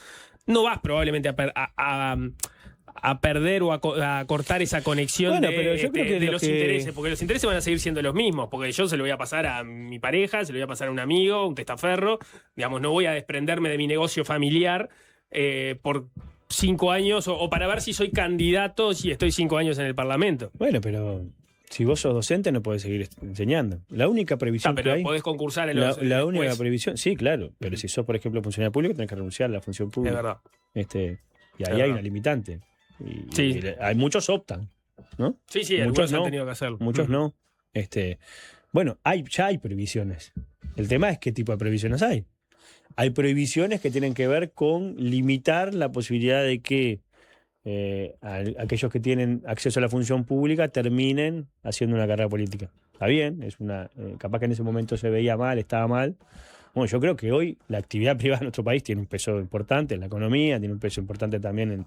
no vas probablemente a perder o a cortar esa conexión pero yo creo que de los intereses, porque los intereses van a seguir siendo los mismos, porque yo se lo voy a pasar a mi pareja, se lo voy a pasar a un amigo, un testaferro, digamos, no voy a desprenderme de mi negocio familiar por 5 años o para ver si soy candidato si estoy 5 años en el Parlamento. Bueno, pero si vos sos docente no podés seguir enseñando. La única previsión pero que hay... podés concursar en los... La única después. previsión... Sí, claro. Pero si sos, por ejemplo, funcionario público, tenés que renunciar a la función Es pública. verdad. Y ahí Es hay verdad. una limitante. Sí. Y hay muchos optan, ¿no? Sí, Muchos algunos no. han tenido que hacerlo. Muchos no. Bueno, ya hay previsiones. El tema es qué tipo de previsiones hay. Hay prohibiciones que tienen que ver con limitar la posibilidad de que aquellos que tienen acceso a la función pública terminen haciendo una carrera política. está bien, capaz que en ese momento se veía mal, estaba mal. Bueno, yo creo que hoy la actividad privada en nuestro país tiene un peso importante en la economía, tiene un peso importante también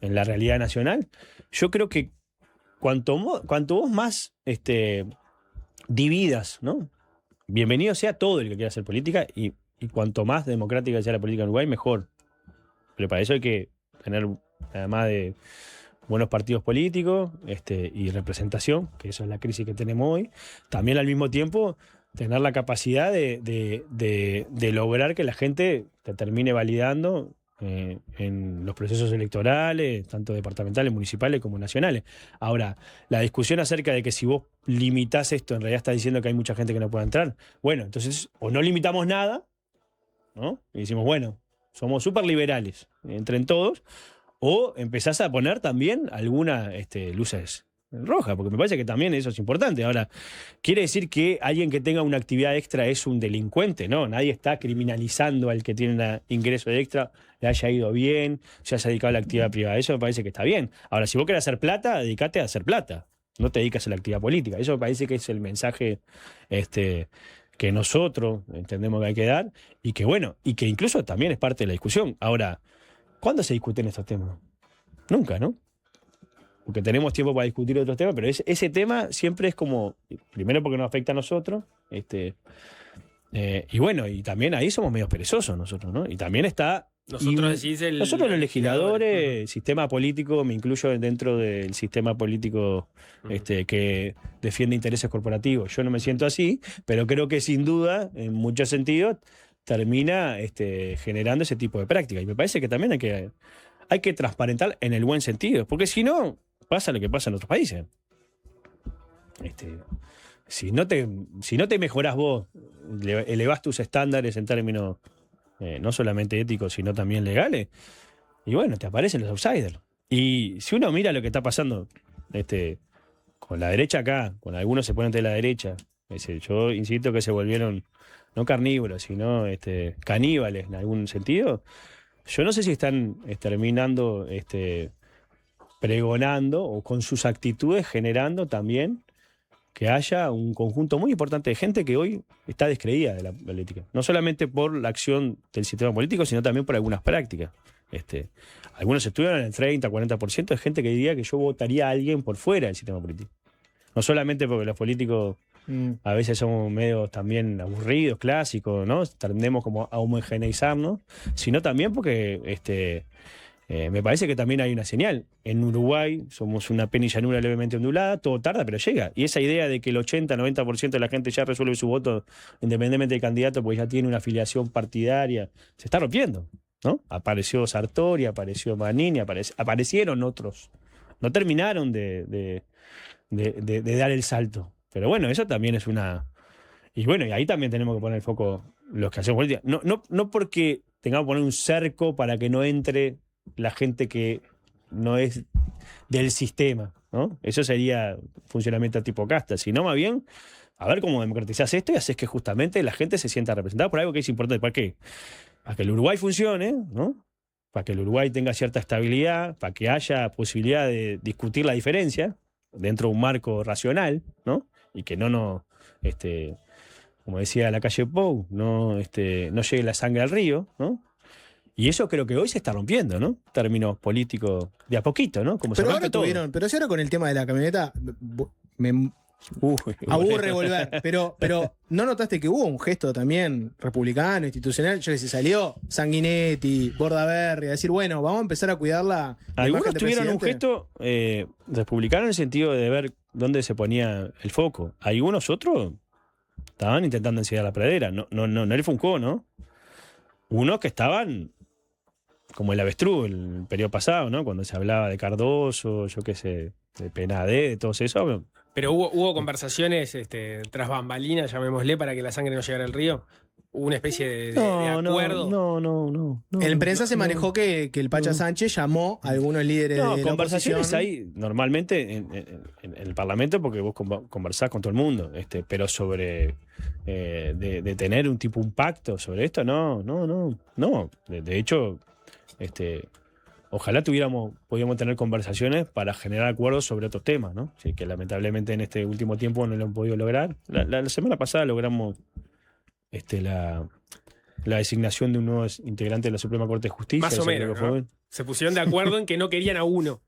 en la realidad nacional. Yo creo que cuanto vos más dividas, ¿no? Bienvenido sea todo el que quiera hacer política y cuanto más democrática sea la política en Uruguay, mejor. Pero para eso hay que tener, además de buenos partidos políticos y representación, que eso es la crisis que tenemos hoy, también al mismo tiempo tener la capacidad de lograr que la gente te termine validando en los procesos electorales, tanto departamentales, municipales como nacionales. Ahora, la discusión acerca de que si vos limitás esto, en realidad estás diciendo que hay mucha gente que no puede entrar. Bueno, entonces, o no limitamos nada, ¿no? Y decimos, bueno, somos súper liberales, entren todos, o empezás a poner también algunas luces rojas, porque me parece que también eso es importante. Ahora, ¿quiere decir que alguien que tenga una actividad extra es un delincuente? No, nadie está criminalizando al que tiene un ingreso de extra, le haya ido bien, se haya dedicado a la actividad privada. Eso me parece que está bien. Ahora, si vos querés hacer plata, dedicate a hacer plata. No te dedicas a la actividad política. Eso me parece que es el mensaje que nosotros entendemos que hay que dar y que, bueno, y que incluso también es parte de la discusión. Ahora, ¿cuándo se discuten estos temas? Nunca, ¿no? Porque tenemos tiempo para discutir otros temas, pero ese tema siempre es como, primero porque nos afecta a nosotros, y bueno, y también ahí somos medio perezosos nosotros, ¿no? Y también está... Nosotros nosotros los legisladores, sistema político, me incluyo dentro del sistema político que defiende intereses corporativos. Yo no me siento así, pero creo que sin duda, en muchos sentidos, termina generando ese tipo de práctica. Y me parece que también hay que transparentar en el buen sentido, porque si no, pasa lo que pasa en otros países. Si no te mejorás vos, elevás tus estándares en términos no solamente éticos, sino también legales, y bueno, te aparecen los outsiders. Y si uno mira lo que está pasando con la derecha acá, con algunos se ponen de la derecha, yo insisto que se volvieron no carnívoros, sino caníbales en algún sentido. Yo no sé si están terminando pregonando o con sus actitudes generando también que haya un conjunto muy importante de gente que hoy está descreída de la política. No solamente por la acción del sistema político, sino también por algunas prácticas. Algunos estudian en el 30, 40% de gente que diría que yo votaría a alguien por fuera del sistema político. No solamente porque los políticos a veces somos medio también aburridos, clásicos, ¿no? Tendemos como a homogeneizarnos, sino también porque me parece que también hay una señal. En Uruguay somos una penillanura levemente ondulada, todo tarda, pero llega. Y esa idea de que el 80-90% de la gente ya resuelve su voto independientemente del candidato porque ya tiene una afiliación partidaria, se está rompiendo, ¿no? Apareció Sartori, apareció Manini, aparecieron otros. No terminaron de dar el salto. Pero bueno, eso también es una... Y bueno, y ahí también tenemos que poner el foco los que hacemos política. No porque tengamos que poner un cerco para que no entre la gente que no es del sistema, ¿no? Eso sería funcionamiento tipo casta, sino más bien a ver cómo democratizás esto y haces que justamente la gente se sienta representada por algo que es importante. ¿Para qué? Para que el Uruguay funcione, ¿no? Para que el Uruguay tenga cierta estabilidad, para que haya posibilidad de discutir la diferencia dentro de un marco racional, ¿no? Y que no como decía la calle Pou, no llegue la sangre al río, ¿no? Y eso creo que hoy se está rompiendo, ¿no? Términos políticos de a poquito, ¿no? Como pero se ahora rompe todo. pero si ahora con el tema de la camioneta me aburre volver. Pero ¿no notaste que hubo un gesto también republicano, institucional? Yo que se salió Sanguinetti, Bordaberry, a decir, bueno, vamos a empezar a cuidar la Algunos imagen de tuvieron un presidente. gesto republicano en el sentido de ver dónde se ponía el foco. Algunos otros estaban intentando enseñar la pradera. No le funcó, ¿no? Unos que estaban como el avestruz el periodo pasado, ¿no? Cuando se hablaba de Cardoso, yo qué sé, de PNAD, de todo eso. Pero hubo conversaciones tras bambalinas, llamémosle, para que la sangre no llegara al río. Hubo una especie de acuerdo. No. En prensa se manejó que el Pacha Sánchez llamó a algunos líderes de la conversaciones oposición. hay normalmente en el Parlamento porque vos conversás con todo el mundo, pero sobre de tener un pacto sobre esto, no. De hecho, ojalá podíamos tener conversaciones para generar acuerdos sobre otros temas, ¿no? Sí, que lamentablemente en este último tiempo no lo han podido lograr. La semana pasada logramos la designación de un nuevo integrante de la Suprema Corte de Justicia. Más o menos, ¿no? Se pusieron de acuerdo en que no querían a uno.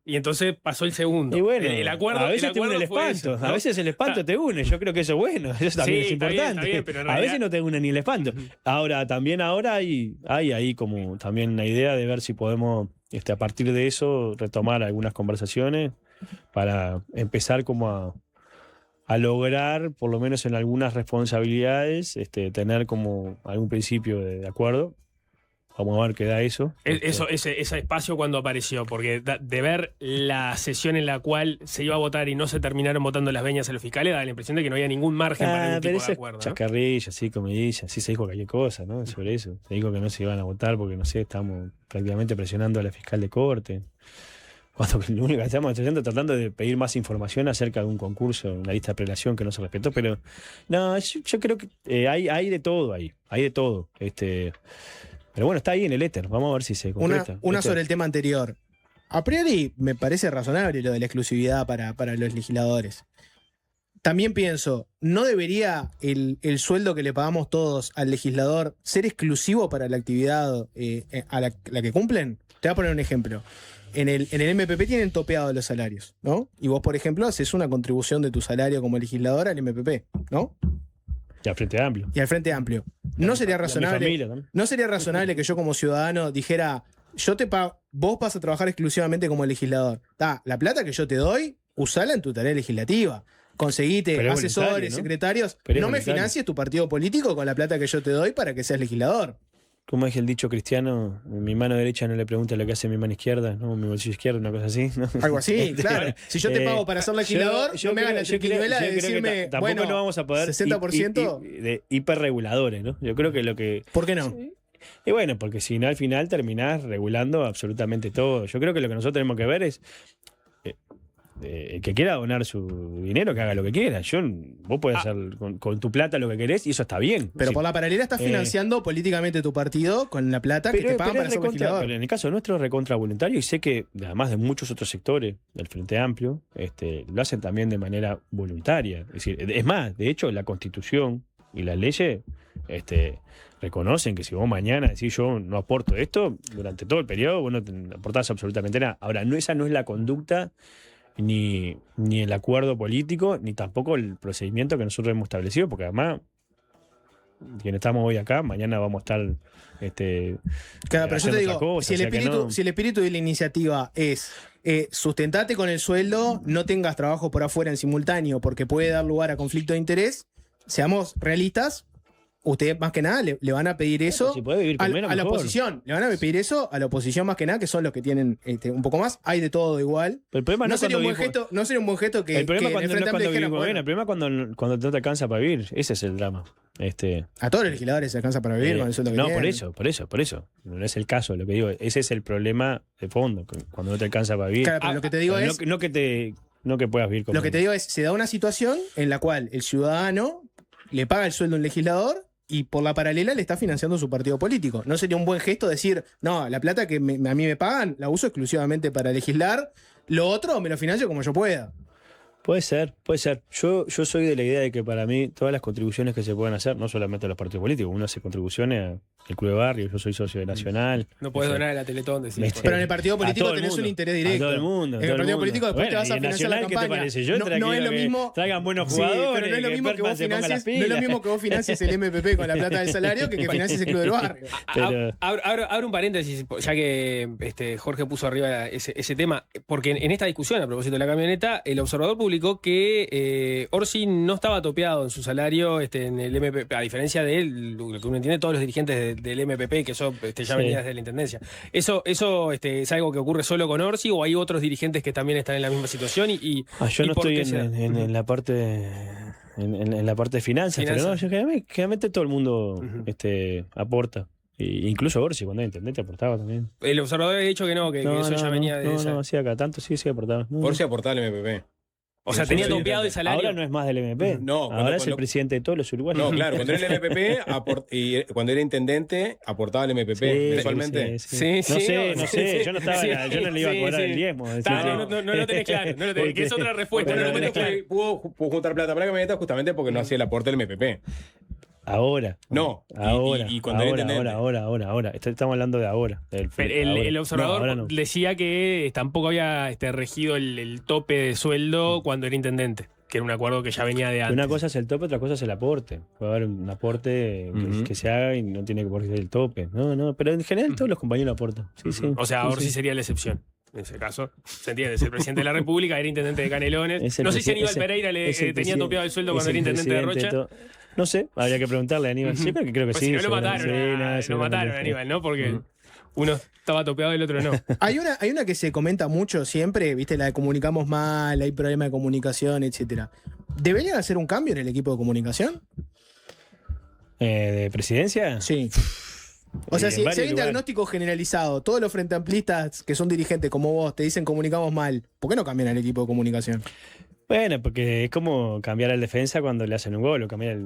Y entonces pasó el segundo. Y bueno, el acuerdo, a veces te une el espanto. Eso, ¿no? A veces el espanto te une. Yo creo que eso es bueno. Eso también es importante. Está bien, pero a veces no te une ni el espanto. Ahora hay ahí como también una idea de ver si podemos, a partir de eso, retomar algunas conversaciones para empezar como a lograr, por lo menos en algunas responsabilidades, tener como algún principio de acuerdo. Vamos a ver qué da eso. Ese espacio cuando apareció, porque de ver la sesión en la cual se iba a votar y no se terminaron votando las veñas a los fiscales, da la impresión de que no había ningún margen para ningún tipo de acuerdo. Chacarrilla, así comidilla, así se dijo cualquier cosa, ¿no? Sobre eso. Se dijo que no se iban a votar porque, no sé, estamos prácticamente presionando a la fiscal de corte. Cuando lo único que estamos haciendo es tratando de pedir más información acerca de un concurso, una lista de prelación que no se respetó, pero no, yo creo que hay de todo ahí, hay de todo. Pero bueno, está ahí en el éter. Vamos a ver si se concreta. Una sobre el tema anterior. A priori me parece razonable lo de la exclusividad para los legisladores. También pienso, ¿no debería el sueldo que le pagamos todos al legislador ser exclusivo para la actividad a la que cumplen? Te voy a poner un ejemplo. En el MPP tienen topeado los salarios, ¿no? Y vos, por ejemplo, haces una contribución de tu salario como legislador al MPP, ¿no? Y al Frente Amplio. Y al Frente Amplio. ¿No sería razonable que yo como ciudadano dijera, yo te pago, vos vas a trabajar exclusivamente como legislador? La plata que yo te doy, usala en tu tarea legislativa. Conseguite asesores, secretarios. No me financies tu partido político con la plata que yo te doy para que seas legislador. Como es el dicho cristiano, mi mano derecha no le pregunta lo que hace mi mano izquierda, ¿no? Mi bolsillo izquierdo, una cosa así, ¿no? Algo así, claro. Si yo te pago para ser legislador, no me hagan la triquiñuela de decirme, tampoco no vamos a poder 60% de hiperreguladores, ¿no? Yo creo que lo que... ¿Por qué no? Y bueno, porque si no al final terminás regulando absolutamente todo. Yo creo que lo que nosotros tenemos que ver es el que quiera donar su dinero, que haga lo que quiera. Vos podés hacer con tu plata lo que querés y eso está bien. Pero por la paralela estás financiando políticamente tu partido con la plata que te pagan para ser legislador. Pero en el caso nuestro es recontra voluntario y sé que además de muchos otros sectores del Frente Amplio, lo hacen también de manera voluntaria. Es decir, es más, de hecho, la Constitución y las leyes reconocen que si vos mañana decís yo no aporto esto, durante todo el periodo vos no aportás absolutamente nada. Ahora, esa no es la conducta ni el acuerdo político, ni tampoco el procedimiento que nosotros hemos establecido, porque además, quienes estamos hoy acá, mañana vamos a estar claro, pero yo te digo, cosa, si el espíritu de la iniciativa es sustentate con el sueldo, no tengas trabajo por afuera en simultáneo, porque puede dar lugar a conflicto de interés, seamos realistas. Ustedes más que nada le van a pedir eso si puede vivir con menos, a la mejor. Oposición. Le van a pedir eso a la oposición más que nada, que son los que tienen un poco más. Hay de todo igual. Pero el problema no sería un buen gesto que el problema que cuando, el no es cuando dijera, vivimos bien, el problema es cuando no te alcanza para vivir. Ese es el drama. A todos los legisladores se alcanza para vivir con el sueldo que tienen. por eso. No es el caso, lo que digo. Ese es el problema de fondo, cuando no te alcanza para vivir. Claro, pero lo que te digo es... No que puedas vivir con Lo que te digo es, se da una situación en la cual el ciudadano le paga el sueldo a un legislador y por la paralela le está financiando su partido político. ¿No sería un buen gesto decir, no, la plata que a mí me pagan la uso exclusivamente para legislar, lo otro me lo financio como yo pueda? Puede ser. Yo soy de la idea de que para mí todas las contribuciones que se pueden hacer, no solamente a los partidos políticos, uno hace contribuciones al Club de Barrio, yo soy socio de Nacional. No podés donar a la Teletón, decís. Pero en el partido político tenés un interés directo. A todo el mundo. En el partido político después te vas a financiar la campaña. ¿Qué te parece? Yo no es lo mismo. Traigan buenos jugadores. Pero no es lo mismo que vos financies, no es lo mismo que vos financies el MPP con la plata del salario que financies el Club del Barrio. Abro un paréntesis, ya que Jorge puso arriba ese tema, porque en esta discusión, a propósito de la camioneta, el observador publicó que Orsi no estaba topeado en su salario en el MPP, a diferencia de él, lo que uno entiende, todos los dirigentes del MPP, que eso ya venía desde la Intendencia. ¿Eso es algo que ocurre solo con Orsi o hay otros dirigentes que también están en la misma situación? Yo no estoy en la parte en la parte de finanzas, pero no, generalmente todo el mundo aporta. Incluso Orsi, cuando era intendente, aportaba también. El observador ha dicho que no, que eso ya venía de esa. No, sí, acá tanto sí aportaba. Orsi aportaba al MPP. O sea, tenía topeado el salario. Ahora no es más del MPP. No, ahora es el presidente de todos los uruguayos. No, claro, cuando era el MPP y cuando era intendente aportaba el MPP mensualmente. Sí, No sé, sí, yo no estaba, sí, yo no le iba a cobrar sí, el diezmo. No lo tenés claro, no lo tenés, que es otra respuesta. Bueno, No lo en tenés algún claro. momento pudo juntar plata para la camioneta justamente porque no hacía el aporte del MPP. Ahora. No, Ahora. cuando era intendente. Ahora. Estamos hablando de ahora. Pero el observador No. decía que tampoco había regido el tope de sueldo cuando era intendente, que era un acuerdo que ya venía de antes. Una cosa es el tope, otra cosa es el aporte. Puede haber un aporte que se haga y no tiene que ponerse el tope. No, pero en general todos los compañeros aportan. Sí. O sea, ahora sí sería la excepción. En ese caso, se entiende, es el presidente de la República, era intendente de Canelones. No sé si Aníbal Pereira tenía topeado el sueldo cuando era intendente de Rocha. No sé, habría que preguntarle a Aníbal. Sí, pero creo que Pues sí. si no lo mataron, lo mataron a Aníbal, ¿no? Porque uno estaba topeado y el otro no. Hay una que se comenta mucho siempre, viste, la de comunicamos mal, hay problema de comunicación, etcétera. ¿Deberían hacer un cambio en el equipo de comunicación? ¿De presidencia? Sí. O sea, si hay un diagnóstico generalizado, todos los frente amplistas que son dirigentes como vos te dicen comunicamos mal, ¿por qué no cambian el equipo de comunicación? Bueno, porque es como cambiar al defensa cuando le hacen un gol o cambiar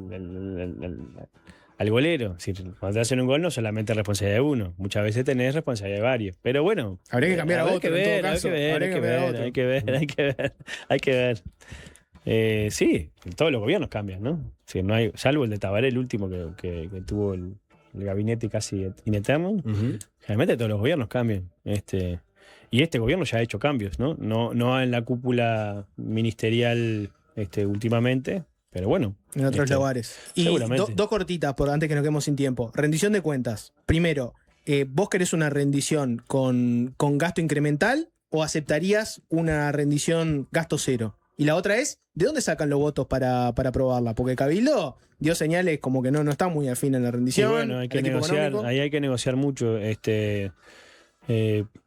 al golero. Es decir, cuando te hacen un gol no solamente es responsabilidad de uno, muchas veces tenés responsabilidad de varios. Pero bueno, habría que cambiar a otro, en todo caso. Hay que ver. Sí, todos los gobiernos cambian, ¿no? Sí, no hay, salvo el de Tabaré, el último que tuvo el gabinete casi ineterno. Generalmente todos los gobiernos cambian. Y este gobierno ya ha hecho cambios, ¿no? No en la cúpula ministerial últimamente, pero bueno. En otros lugares. Y dos cortitas, antes que nos quedemos sin tiempo. Rendición de cuentas. Primero, ¿vos querés una rendición con gasto incremental o aceptarías una rendición gasto cero? Y la otra es, ¿de dónde sacan los votos para aprobarla? Porque Cabildo dio señales como que no está muy afín en la rendición. Sí, bueno, hay que negociar, ahí hay que negociar mucho.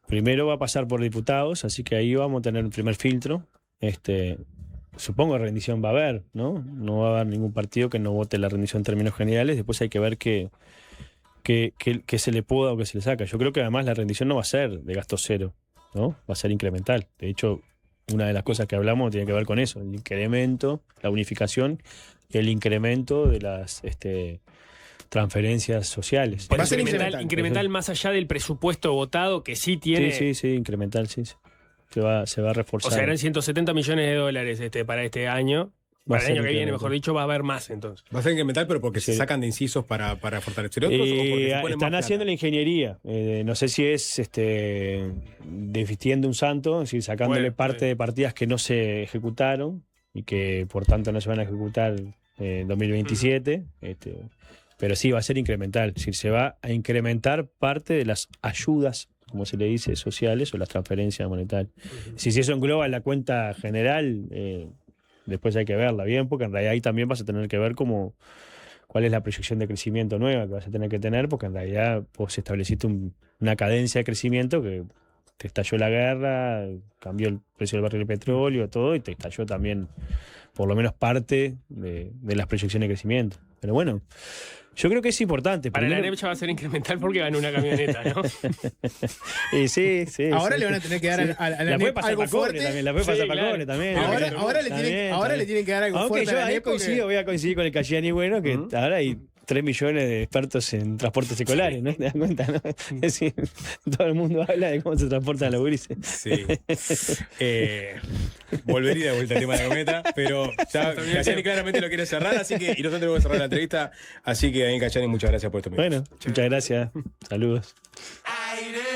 Primero va a pasar por diputados, así que ahí vamos a tener un primer filtro. Supongo que rendición va a haber, ¿no? No va a haber ningún partido que no vote la rendición en términos generales. Después hay que ver qué se le poda o qué se le saca. Yo creo que además la rendición no va a ser de gasto cero, ¿no? Va a ser incremental. De hecho, una de las cosas que hablamos tiene que ver con eso, el incremento, la unificación y el incremento de las transferencias sociales. Va a ser incremental más allá del presupuesto votado que sí tiene. Sí, incremental, sí. Se va a reforzar. O sea, eran 170 millones de dólares para este año. Para el año que viene, mejor dicho, va a haber más entonces. ¿Va a ser incremental, pero porque se sacan de incisos para fortalecer otros? ¿O porque se ponen están más haciendo plata? la ingeniería. No sé si es vistiendo un santo, es decir, sacándole parte de partidas que no se ejecutaron y que por tanto no se van a ejecutar en 2027. Pero sí, va a ser incremental. Es decir, se va a incrementar parte de las ayudas, como se le dice, sociales o las transferencias monetarias. Si eso engloba la cuenta general, después hay que verla bien, porque en realidad ahí también vas a tener que ver cuál es la proyección de crecimiento nueva que vas a tener que tener, porque en realidad vos estableciste una cadencia de crecimiento que te estalló la guerra, cambió el precio del barril de petróleo, todo, y te estalló también por lo menos parte de las proyecciones de crecimiento. Pero bueno, yo creo que es importante. Para la NEP ya va a ser incremental porque ganó una camioneta, ¿no? Y sí. Ahora le van a tener que dar a la NEP algo fuerte. La puede pasar para Cobre también. Ahora le tienen que dar algo fuerte. Aunque yo ahí voy a coincidir con el Cayani Bueno, que ahora hay 3 millones de expertos en transportes escolares, ¿no? ¿Te das cuenta, no? Es decir, todo el mundo habla de cómo se transportan los gurises. Sí. Volvería de vuelta al tema de la cometa, pero ya Cayani claramente lo quiere cerrar, así que, y nosotros tenemos que cerrar la entrevista, así que ahí Cayani, muchas gracias por esto. Bueno, muchas gracias. Saludos. Aire.